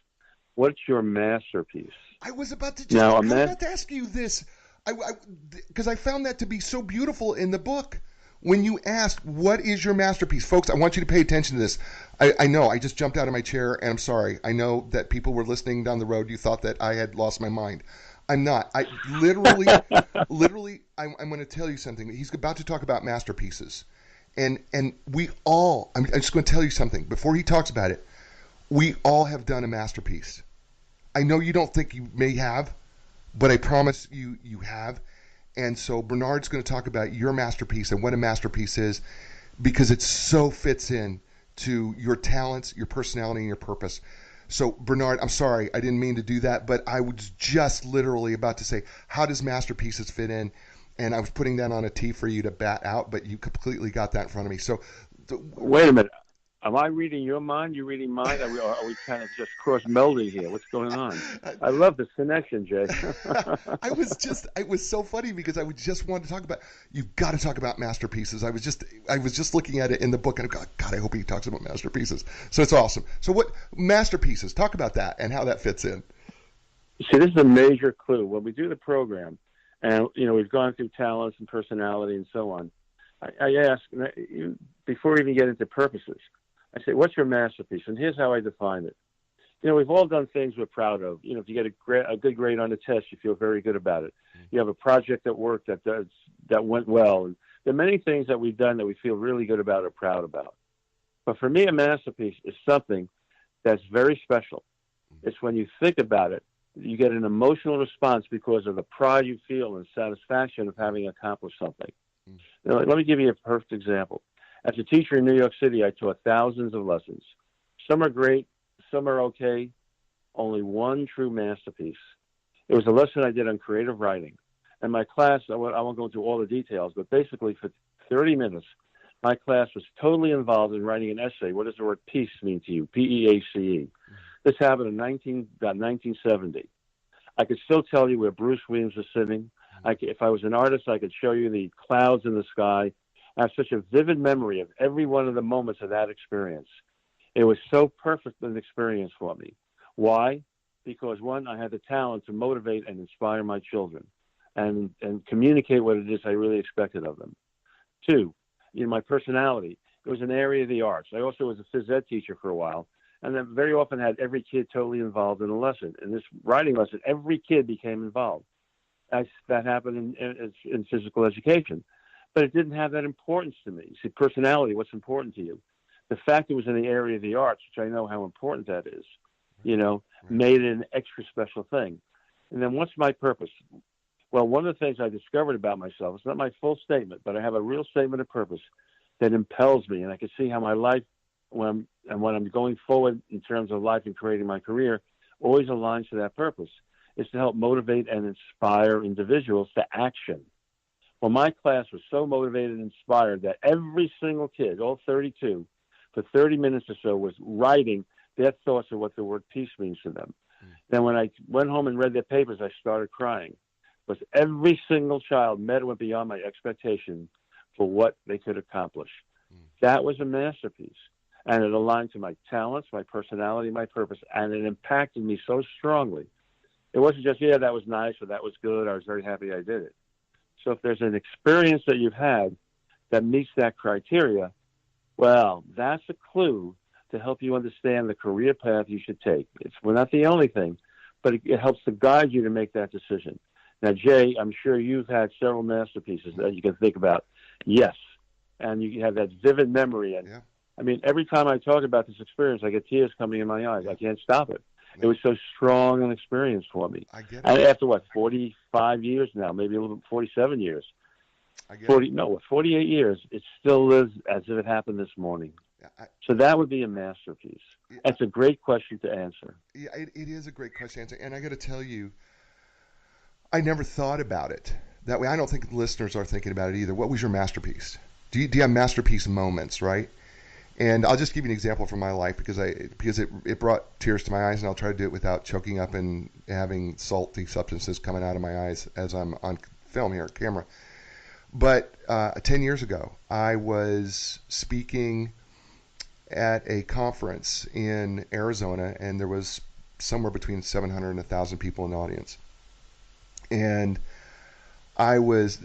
What's your masterpiece? I was about to Now, I was about to ask you this, because I found that to be so beautiful in the book. When you asked, what is your masterpiece? Folks, I want you to pay attention to this. I know, I just jumped out of my chair, and I'm sorry. I know that people were listening down the road. You thought that I had lost my mind. I'm not. I literally, I'm going to tell you something. He's about to talk about masterpieces. And we all, I'm just going to tell you something. Before he talks about it, we all have done a masterpiece. I know you don't think you may have, but I promise you have. And so Bernard's going to talk about your masterpiece and what a masterpiece is, because it so fits in to your talents, your personality, and your purpose. So Bernard, I'm sorry, I didn't mean to do that, but I was just literally about to say, how does masterpieces fit in? And I was putting that on a tee for you to bat out, but you completely got that in front of me. So wait a minute. Am I reading your mind? You reading mine? Are we kind of just cross melding here? What's going on? I love this connection, Jay. It was so funny because I would just want to talk about, you've got to talk about masterpieces. I was just looking at it in the book and I go, God, I hope he talks about masterpieces. So it's awesome. So what masterpieces? Talk about that and how that fits in. See, this is a major clue. When we do the program, and we've gone through talents and personality and so on, I ask, before we even get into purposes, I say, what's your masterpiece? And here's how I define it. We've all done things we're proud of. If you get a good grade on a test, you feel very good about it. You have a project at work that went well. And there are many things that we've done that we feel really good about or proud about. But for me, a masterpiece is something that's very special. It's when you think about it, you get an emotional response because of the pride you feel and satisfaction of having accomplished something. Let me give you a perfect example. As a teacher in New York City, I taught thousands of lessons. Some are great, some are okay. Only one true masterpiece. It was a lesson I did on creative writing. And my class, I won't go into all the details, but basically for 30 minutes, my class was totally involved in writing an essay. What does the word peace mean to you? P-E-A-C-E. This happened in 1970. I could still tell you where Bruce Williams was sitting. If I was an artist, I could show you the clouds in the sky. I have such a vivid memory of every one of the moments of that experience. It was so perfect an experience for me. Why? Because one, I had the talent to motivate and inspire my children and communicate what it is I really expected of them. Two, my personality. It was an area of the arts. I also was a phys ed teacher for a while, and then very often had every kid totally involved in a lesson. In this writing lesson, every kid became involved. That happened in physical education. But it didn't have that importance to me. See, personality, what's important to you? The fact it was in the area of the arts, which I know how important that is, made it an extra special thing. And then what's my purpose? Well, one of the things I discovered about myself, it's not my full statement, but I have a real statement of purpose that impels me. And I can see how my life, when I'm going forward in terms of life and creating my career, always aligns to that purpose. Is to help motivate and inspire individuals to action. Well, my class was so motivated and inspired that every single kid, all 32, for 30 minutes or so was writing their thoughts of what the word peace means to them. Then when I went home and read their papers, I started crying because every single child met and went beyond my expectation for what they could accomplish. That was a masterpiece. And it aligned to my talents, my personality, my purpose, and it impacted me so strongly. It wasn't just, that was nice or that was good. I was very happy I did it. So if there's an experience that you've had that meets that criteria, well, that's a clue to help you understand the career path you should take. We're not the only thing, but it helps to guide you to make that decision. Now, Jay, I'm sure you've had several masterpieces that you can think about. Yes. And you have that vivid memory. And I mean, every time I talk about this experience, I get tears coming in my eyes. I can't stop it. It was so strong an experience for me. I get it. And after 45 years now, maybe a little 47 years. 48 years, it still lives as if it happened this morning. So that would be a masterpiece. That's a great question to answer. Yeah, it is a great question to answer. And I got to tell you, I never thought about it that way. I don't think the listeners are thinking about it either. What was your masterpiece? Do you have masterpiece moments, right? And I'll just give you an example from my life because it brought tears to my eyes, and I'll try to do it without choking up and having salty substances coming out of my eyes as I'm on film here, camera. But 10 years ago, I was speaking at a conference in Arizona, and there was somewhere between 700 and 1,000 people in the audience. And I was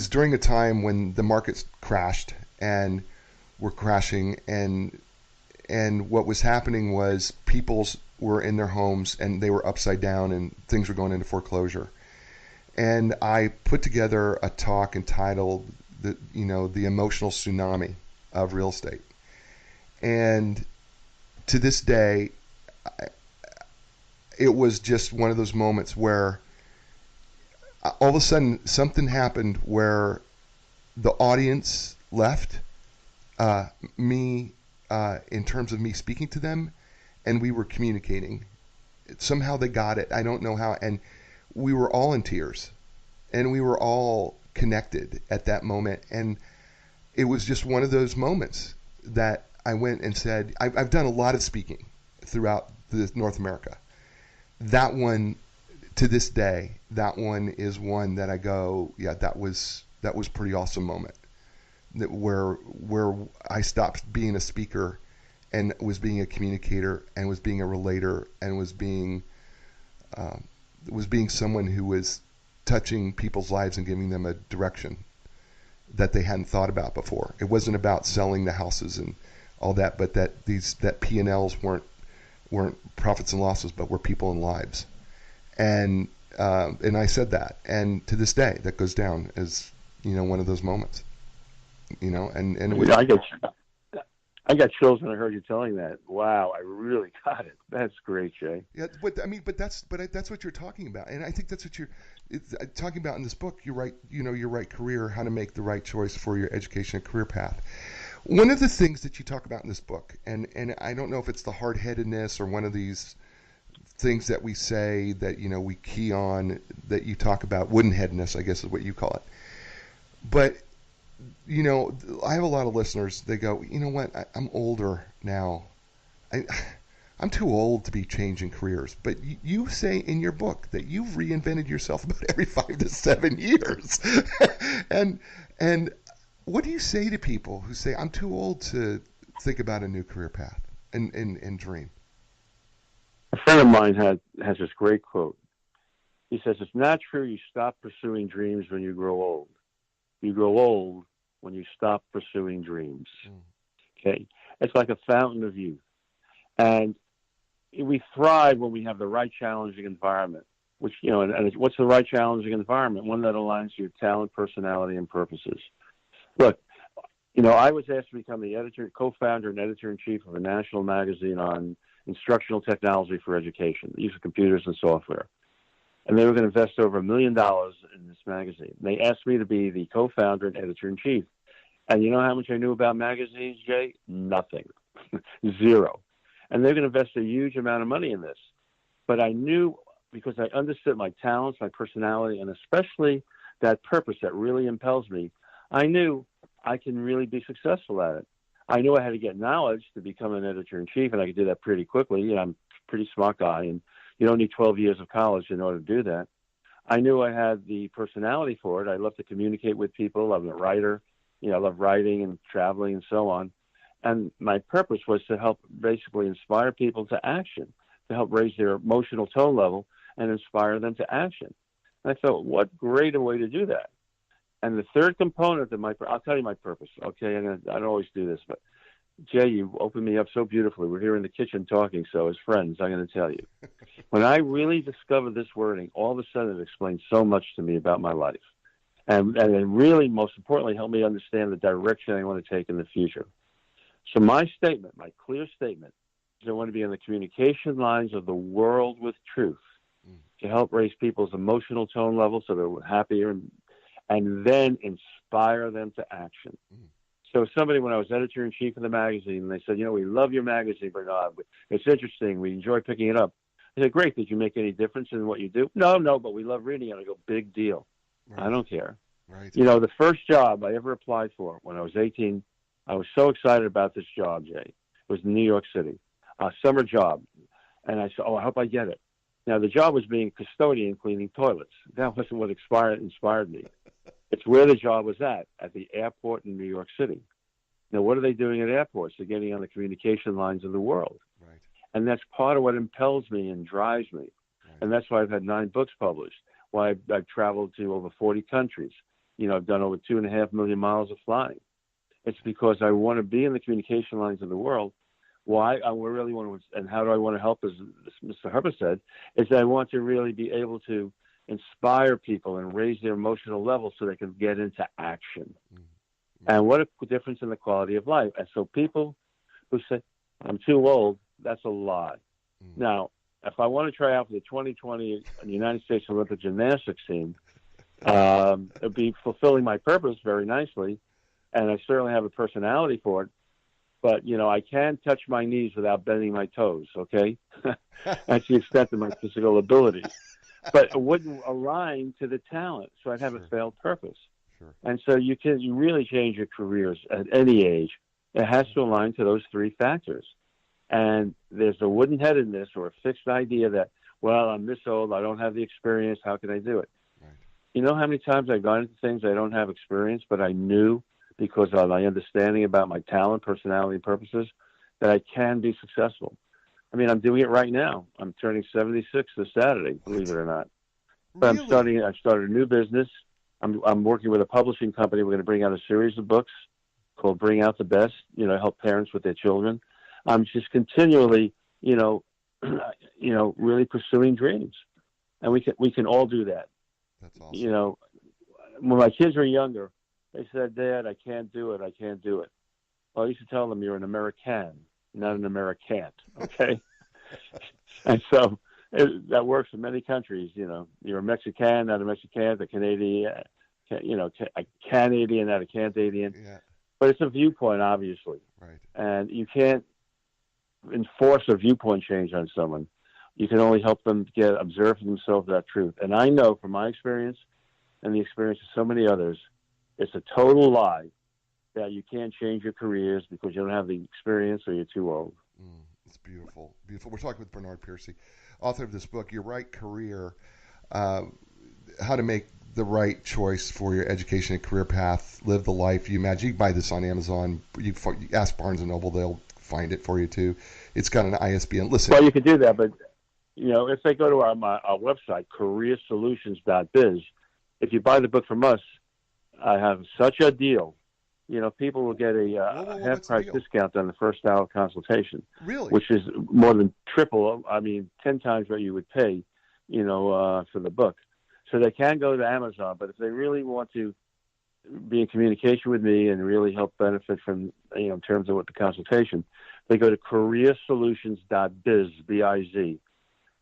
during a time when the markets crashed and were crashing, and what was happening was people were in their homes and they were upside down and things were going into foreclosure. And I put together a talk entitled the emotional tsunami of real estate. And to this day, it was just one of those moments where all of a sudden something happened where the audience left me in terms of me speaking to them, and we were communicating. Somehow they got it. I don't know how. And we were all in tears, and we were all connected at that moment. And it was just one of those moments that I went and said, I've done a lot of speaking throughout North America. That one, to this day, that one is one that I go, yeah, that was pretty awesome moment. Where I stopped being a speaker and was being a communicator and was being a relator and was being someone who was touching people's lives and giving them a direction that they hadn't thought about before. It wasn't about selling the houses and all that, but that P&Ls weren't profits and losses, but were people and lives. And I said that, and to this day, that goes down as one of those moments. And it was, I got chills when I heard you telling that. Wow, I really got it. That's great, Jay. Yeah, but that's what you're talking about, and I think that's what you're talking about in this book. Your right career, how to make the right choice for your education and career path. One of the things that you talk about in this book, and I don't know if it's the hard-headedness or one of these things that we say that we key on, that you talk about, wooden-headedness, I guess is what you call it. But I have a lot of listeners. They go, you know what? I'm older now. I'm too old to be changing careers. But you say in your book that you've reinvented yourself about every 5 to 7 years. and what do you say to people who say, I'm too old to think about a new career path and dream? A friend of mine has this great quote. He says, it's not true you stop pursuing dreams when you grow old. You grow old when you stop pursuing dreams. Okay? It's like a fountain of youth. And we thrive when we have the right challenging environment, which, and what's the right challenging environment? One that aligns to your talent, personality, and purposes. Look, I was asked to become the co-founder and editor-in-chief of a national magazine on instructional technology for education, the use of computers and software. And they were going to invest over $1 million in this magazine. They asked me to be the co-founder and editor-in-chief. And you know how much I knew about magazines, Jay? Nothing. Zero. And they're going to invest a huge amount of money in this. But I knew, because I understood my talents, my personality, and especially that purpose that really impels me, I knew I can really be successful at it. I knew I had to get knowledge to become an editor-in-chief, and I could do that pretty quickly. I'm a pretty smart guy, and you don't need 12 years of college in order to do that. I knew I had the personality for it. I love to communicate with people. I'm a writer. I love writing and traveling and so on. And my purpose was to help basically inspire people to action, to help raise their emotional tone level and inspire them to action. And I thought, what greater way to do that? And the third component of I'll tell you my purpose, okay? I don't always do this, but Jay, you opened me up so beautifully. We're here in the kitchen talking, so as friends, I'm going to tell you. When I really discovered this wording, all of a sudden it explained so much to me about my life. And it really, most importantly, helped me understand the direction I want to take in the future. So my statement, my clear statement, is I want to be on the communication lines of the world with truth to help raise people's emotional tone level so they're happier and then inspire them to action. So somebody, when I was editor-in-chief of the magazine, they said, we love your magazine, Bernard. It's interesting. We enjoy picking it up. I said, great. Did you make any difference in what you do? No, but we love reading it. I go, big deal. Right. I don't care. Right. You know, the first job I ever applied for when I was 18, I was so excited about this job, Jay. It was in New York City, a summer job. And I said, oh, I hope I get it. Now, the job was being a custodian cleaning toilets. That wasn't what inspired me. It's where the job was at the airport in New York City. Now, what are they doing at airports? They're getting on the communication lines of the world. Right. And that's part of what impels me and drives me. Right. And that's why I've had 9 books published, why I've traveled to over 40 countries. You know, I've done over 2.5 million miles of flying. It's because I want to be in the communication lines of the world. Why I really want to, and how do I want to help, as Mr. Herbert said, is that I want to really be able to inspire people and raise their emotional level so they can get into action. Mm-hmm. And what a difference in the quality of life. And so people who say, I'm too old, that's a lie. Mm-hmm. Now, if I want to try out for the 2020 United States Olympic gymnastics team, it'd be fulfilling my purpose very nicely, and I certainly have a personality for it. But, you know, I can touch my knees without bending my toes, okay? That's the extent of my physical abilities. But it wouldn't align to the talent, so I'd have a failed purpose. Sure. And so you really change your careers at any age. It has to align to those 3 factors. And there's a wooden-headedness or a fixed idea that, well, I'm this old, I don't have the experience, how can I do it? Right. You know how many times I've gone into things I don't have experience, but I knew because of my understanding about my talent, personality, and purposes, that I can be successful. I mean, I'm doing it right now. I'm turning 76 this Saturday, believe it or not. But really? I started a new business. I'm working with a publishing company. We're going to bring out a series of books called Bring Out the Best, you know, help parents with their children. I'm just continually, really pursuing dreams. And we can all do that. That's awesome. You know, when my kids were younger, they said, Dad, I can't do it. I can't do it. Well, I used to tell them you're an American, not an Americant, okay? And so that works in many countries, you know. You're a Mexican, not a Mexican, a Canadian, a Canadian, not a Cantadian. Yeah. But it's a viewpoint, obviously. Right. And you can't enforce a viewpoint change on someone. You can only help them observe for themselves that truth. And I know from my experience and the experience of so many others, it's a total lie that you can't change your careers because you don't have the experience or you're too old. It's beautiful. Beautiful. We're talking with Bernard Percy, author of this book, Your Right Career, How to Make the Right Choice for Your Education and Career Path, Live the Life You Imagine. You can buy this on Amazon. You ask Barnes & Noble, they'll find it for you too. It's got an ISBN. Listen. Well, you can do that, but, you know, if they go to our website, careersolutions.biz, if you buy the book from us, I have such a deal. You know, people will get a half-price discount on the first hour consultation. Really? Which is more than triple, 10 times what you would pay, for the book. So they can go to Amazon, but if they really want to be in communication with me and really help benefit from, in terms of what the consultation, they go to careersolutions.biz, B-I-Z.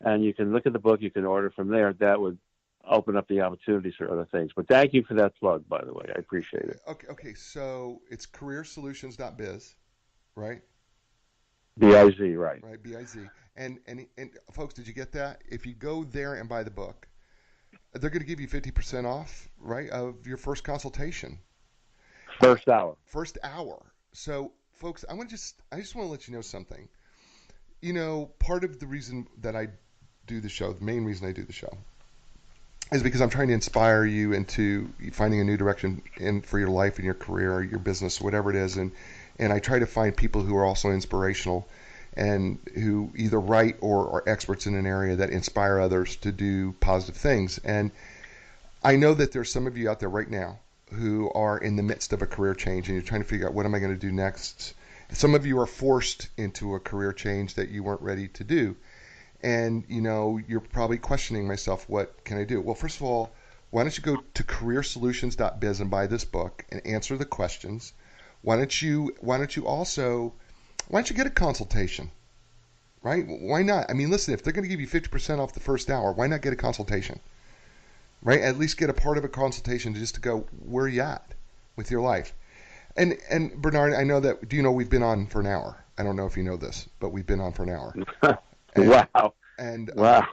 And you can look at the book, you can order from there. That would open up the opportunities for other things. But thank you for that plug, by the way. I appreciate it. Okay. So it's careersolutions.biz, right? B-I-Z, right. Right, B-I-Z. And folks, did you get that? If you go there and buy the book, they're going to give you 50% off, right, of your first consultation. First hour. First hour. So, folks, I just want to let you know something. You know, part of the reason that I do the show, the main reason I do the show, is because I'm trying to inspire you into finding a new direction for your life and your career, or your business, whatever it is. And I try to find people who are also inspirational and who either write or are experts in an area that inspire others to do positive things. And I know that there's some of you out there right now who are in the midst of a career change and you're trying to figure out, what am I going to do next? Some of you are forced into a career change that you weren't ready to do. And, you're probably questioning, myself, what can I do? Well, first of all, why don't you go to careersolutions.biz and buy this book and answer the questions? Why don't you get a consultation, right? Why not? I mean, listen, if they're going to give you 50% off the first hour, why not get a consultation, right? At least get a part of a consultation just to go, where are you at with your life? And Bernard, I know that, we've been on for an hour. I don't know if you know this, but we've been on for an hour. Wow. And wow.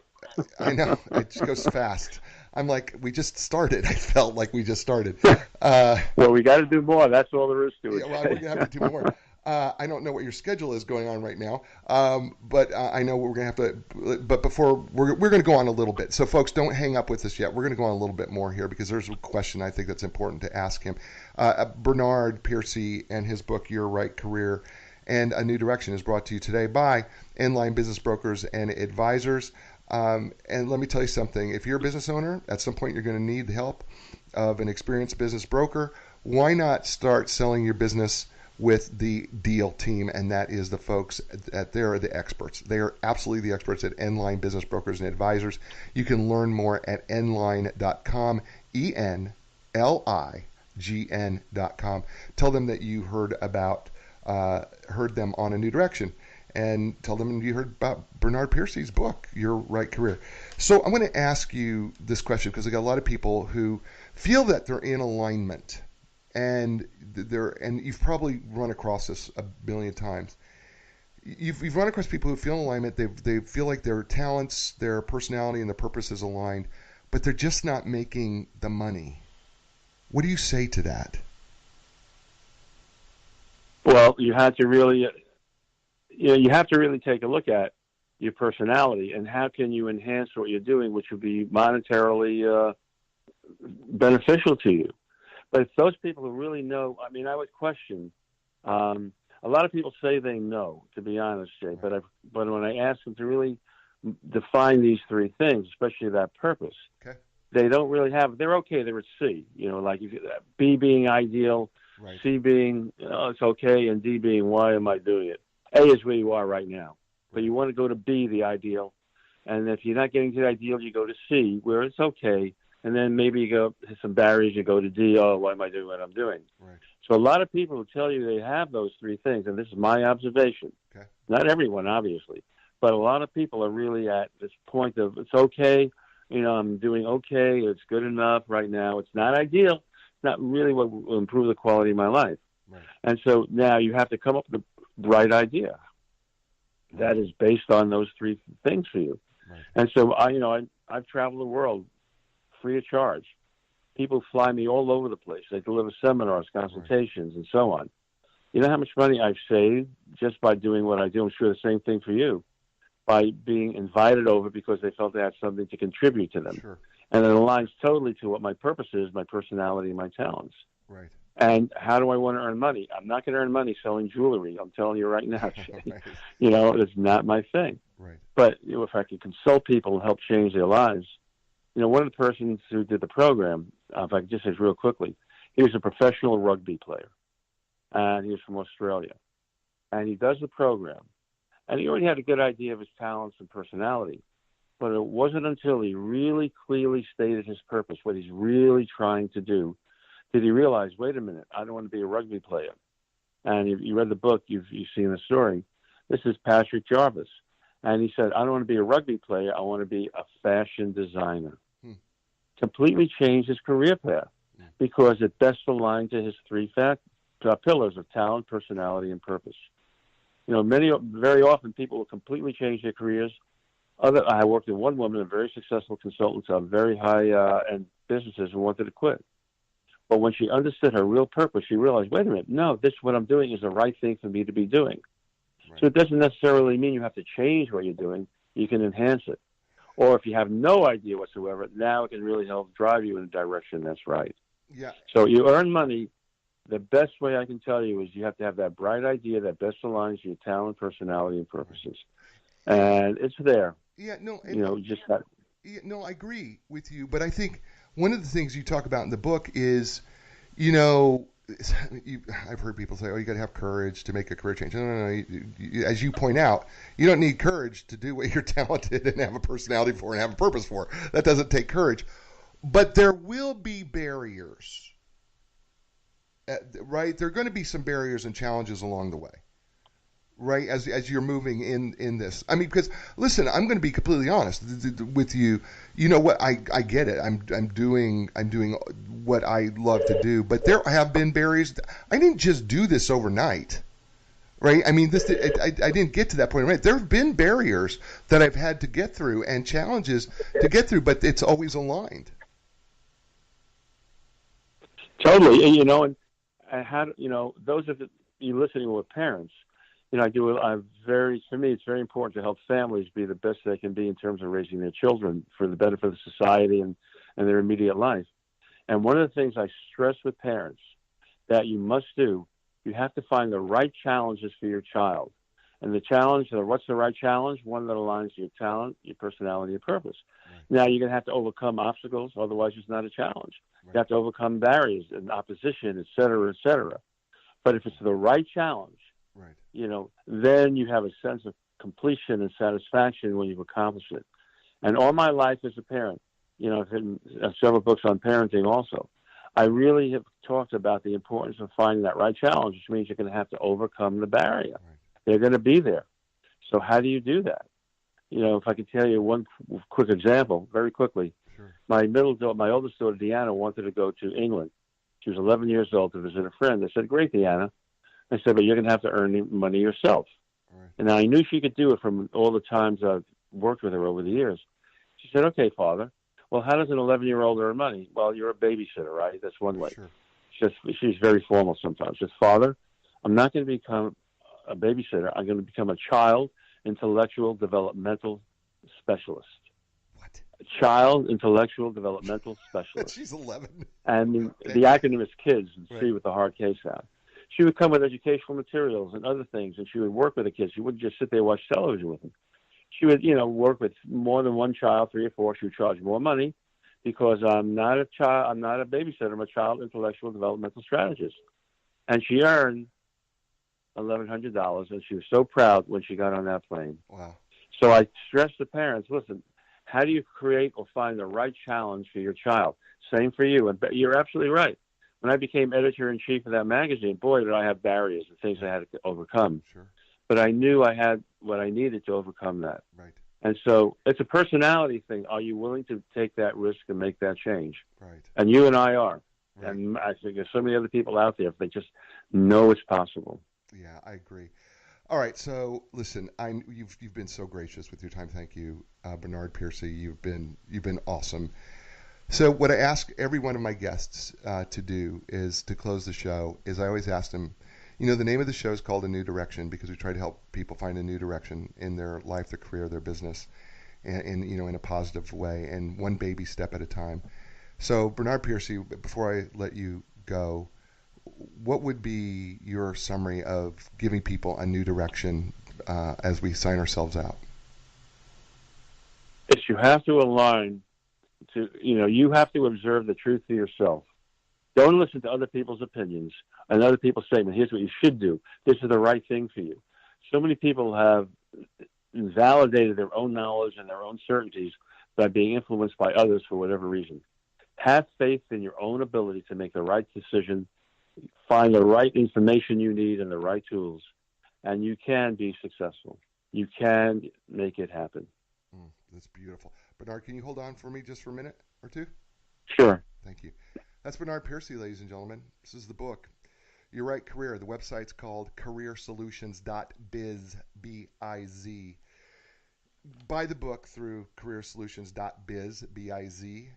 I know, it just goes fast. I'm like, we just started. I felt like we just started. Well, we got to do more. That's all there is to it. Yeah, well, we're gonna have to do more. I don't know what your schedule is going on right now, but I know we're gonna have to. But before we're gonna go on a little bit. So, folks, don't hang up with us yet. We're gonna go on a little bit more here because there's a question I think that's important to ask him. Bernard Percy and his book Your Right Career and a New Direction is brought to you today by Inline Business Brokers and Advisors. And let me tell you something. If you're a business owner, at some point you're going to need the help of an experienced business broker. Why not start selling your business with the Deal team? And that is the folks that they're the experts. They are absolutely the experts at Enline Business Brokers and Advisors. You can learn more at enline.com, ENLIGN.com. Tell them that you heard them on A New Direction. And tell them you heard about Bernard Piercy's book, Your Right Career. So I'm going to ask you this question because I got a lot of people who feel that they're in alignment, and you've probably run across this a billion times. You've run across people who feel in alignment. They feel like their talents, their personality, and their purpose is aligned, but they're just not making the money. What do you say to that? Well, you have to really take a look at your personality and how can you enhance what you're doing, which would be monetarily beneficial to you. But it's those people who really know. I mean, I would question. A lot of people say they know, to be honest, Jay. But when I ask them to really define these three things, especially that purpose, okay, they don't really have. They're okay. They're at C. Like B being ideal, right, C being it's okay, and D being why am I doing it? A is where you are right now. But you want to go to B, the ideal. And if you're not getting to the ideal, you go to C, where it's okay. And then maybe you go to some barriers, you go to D, oh, why am I doing what I'm doing? right. So a lot of people who tell you they have those three things, and this is my observation, Okay. not everyone, obviously, but a lot of people are really at this point of it's okay, I'm doing okay, it's good enough right now. It's not ideal. It's not really what will improve the quality of my life. Right. And so now you have to come up with the right idea that is based on those three things for you. Right. And so I've traveled the world free of charge. People fly me all over the place. They deliver seminars, consultations, and so on. You know how much money I've saved just by doing what I do? I'm sure the same thing for you, by being invited over because they felt they had something to contribute to them. Sure. And it aligns totally to what my purpose is, my personality, and my talents. Right. And how do I want to earn money? I'm not going to earn money selling jewelry. I'm telling you right now, Jay. Right. It's not my thing. Right. But if I can consult people and help change their lives, one of the persons who did the program, if I could just say real quickly, he was a professional rugby player, and he was from Australia. And he does the program, and he already had a good idea of his talents and personality. But it wasn't until he really clearly stated his purpose, what he's really trying to do, did he realize, wait a minute, I don't want to be a rugby player. And you read the book, you've seen the story. This is Patrick Jarvis. And he said, I don't want to be a rugby player. I want to be a fashion designer. Completely changed his career path because it best aligned to his three pillars of talent, personality, and purpose. Very often people will completely change their careers. I worked with one woman, a very successful consultant of very high-end businesses who wanted to quit. But when she understood her real purpose, she realized, wait a minute, no, this what I'm doing is the right thing for me to be doing. Right. So it doesn't necessarily mean you have to change what you're doing. You can enhance it. Or if you have no idea whatsoever, now it can really help drive you in a direction that's right. Yeah. So you earn money. The best way I can tell you is you have to have that bright idea that best aligns your talent, personality, and purposes. Right. And it's there. Yeah, no. Just that. Yeah, no, I agree with you. But I think one of the things you talk about in the book is, I've heard people say, oh, you got to have courage to make a career change. No. As you point out, you don't need courage to do what you're talented and have a personality for and have a purpose for. That doesn't take courage. But there will be barriers, right? There are going to be some barriers and challenges along the way, right? As you're moving in this. I mean, because listen, I'm going to be completely honest with you. You know what? I get it. I'm doing what I love to do, but there have been barriers. I didn't just do this overnight, right? I mean, I didn't get to that point overnight. There have been barriers that I've had to get through and challenges to get through, but it's always aligned. Totally. And, and how, those of you listening with parents, for me, it's very important to help families be the best they can be in terms of raising their children for the benefit of society and their immediate life. And one of the things I stress with parents that you must do, you have to find the right challenges for your child. And the challenge, or what's the right challenge? One that aligns your talent, your personality, your purpose. Right. Now, you're going to have to overcome obstacles, otherwise it's not a challenge. Right. You have to overcome barriers and opposition, et cetera, et cetera. But if it's the right challenge, right, then you have a sense of completion and satisfaction when you've accomplished it. And all my life as a parent, I've written several books on parenting also. I really have talked about the importance of finding that right challenge, which means you're going to have to overcome the barrier. Right. They're going to be there. So how do you do that? If I could tell you one quick example, very quickly. Sure. My oldest daughter, Deanna, wanted to go to England. She was 11 years old to visit a friend. I said, great, Deanna. I said, but you're going to have to earn money yourself. Right. And I knew she could do it from all the times I've worked with her over the years. She said, okay, Father. Well, how does an 11-year-old earn money? Well, you're a babysitter, right? That's one way. Sure. She's very formal sometimes. She says, Father, I'm not going to become a babysitter. I'm going to become a child intellectual developmental specialist. What? A child intellectual developmental specialist. She's 11. And the acronym is KIDS, and right. C with the hard K sound. She would come with educational materials and other things, and she would work with the kids. She wouldn't just sit there and watch television with them. She would, work with more than one child, 3 or 4. She would charge more money because I'm not a babysitter. I'm a child intellectual developmental strategist. And she earned $1,100, and she was so proud when she got on that plane. Wow. So I stress to parents, listen, how do you create or find the right challenge for your child? Same for you. And you're absolutely right. When I became editor-in-chief of that magazine, boy, did I have barriers and things I had to overcome. Sure. But I knew I had what I needed to overcome that. Right. And so it's a personality thing. Are you willing to take that risk and make that change? Right. And you and I are. Right. And I think there's so many other people out there if they just know it's possible. Yeah, I agree. All right, so listen, you've been so gracious with your time. Thank you, Bernard Percy. You've been awesome. So what I ask every one of my guests to do is to close the show. Is I always ask them, the name of the show is called A New Direction because we try to help people find a new direction in their life, their career, their business, and in a positive way, and one baby step at a time. So Bernard Percy, before I let you go, what would be your summary of giving people a new direction as we sign ourselves out? It's you have to align to, you have to observe the truth to yourself. Don't listen to other people's opinions and other people's statements. Here's what you should do. This is the right thing for you. So many people have validated their own knowledge and their own certainties by being influenced by others for whatever reason. Have faith in your own ability to make the right decision, find the right information you need and the right tools, and you can be successful. You can make it happen. That's beautiful. Bernard, can you hold on for me just for a minute or two? Sure. Thank you. That's Bernard Percy, ladies and gentlemen. This is the book, Your Right Career. The website's called careersolutions.biz, B-I-Z. Buy the book through careersolutions.biz, B-I-Z.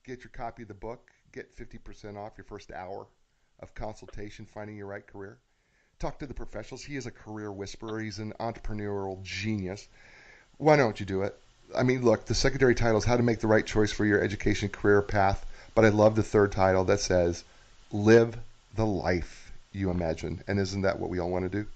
Get your copy of the book. Get 50% off your first hour of consultation, finding your right career. Talk to the professionals. He is a career whisperer. He's an entrepreneurial genius. Why don't you do it? I mean, look, the secondary title is How to Make the Right Choice for Your Education Career Path, but I love the third title that says, Live the Life You Imagine. And isn't that what we all want to do?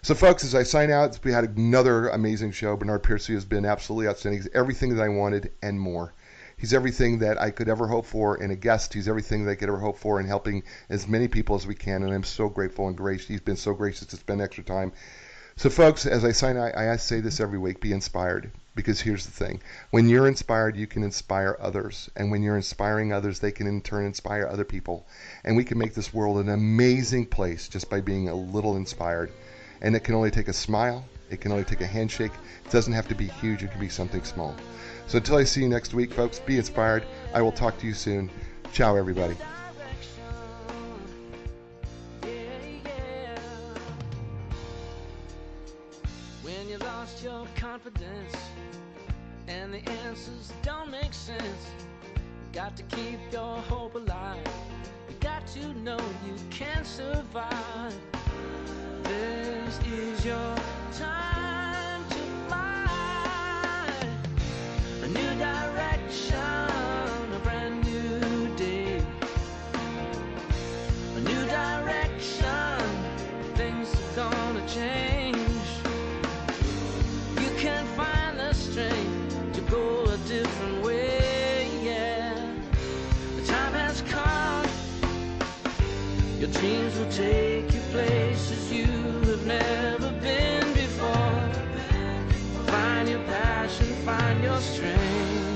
So, folks, as I sign out, we had another amazing show. Bernard Percy has been absolutely outstanding. He's everything that I wanted and more. He's everything that I could ever hope for in a guest. He's everything that I could ever hope for in helping as many people as we can, and I'm so grateful and gracious. He's been so gracious to spend extra time. So, folks, as I sign out, I say this every week, be inspired. Because here's the thing. When you're inspired, you can inspire others. And when you're inspiring others, they can in turn inspire other people. And we can make this world an amazing place just by being a little inspired. And it can only take a smile. It can only take a handshake. It doesn't have to be huge. It can be something small. So until I see you next week, folks, be inspired. I will talk to you soon. Ciao, everybody. When you lost your confidence and the answers don't make sense, got to keep your hope alive. got to know you can survive. This is your time to fly. A new direction, a brand new day. A new direction, things are gonna change. You can find the strength to go a different way, yeah. The time has come. Your dreams will take you places you have never been before. Find your passion, find your strength.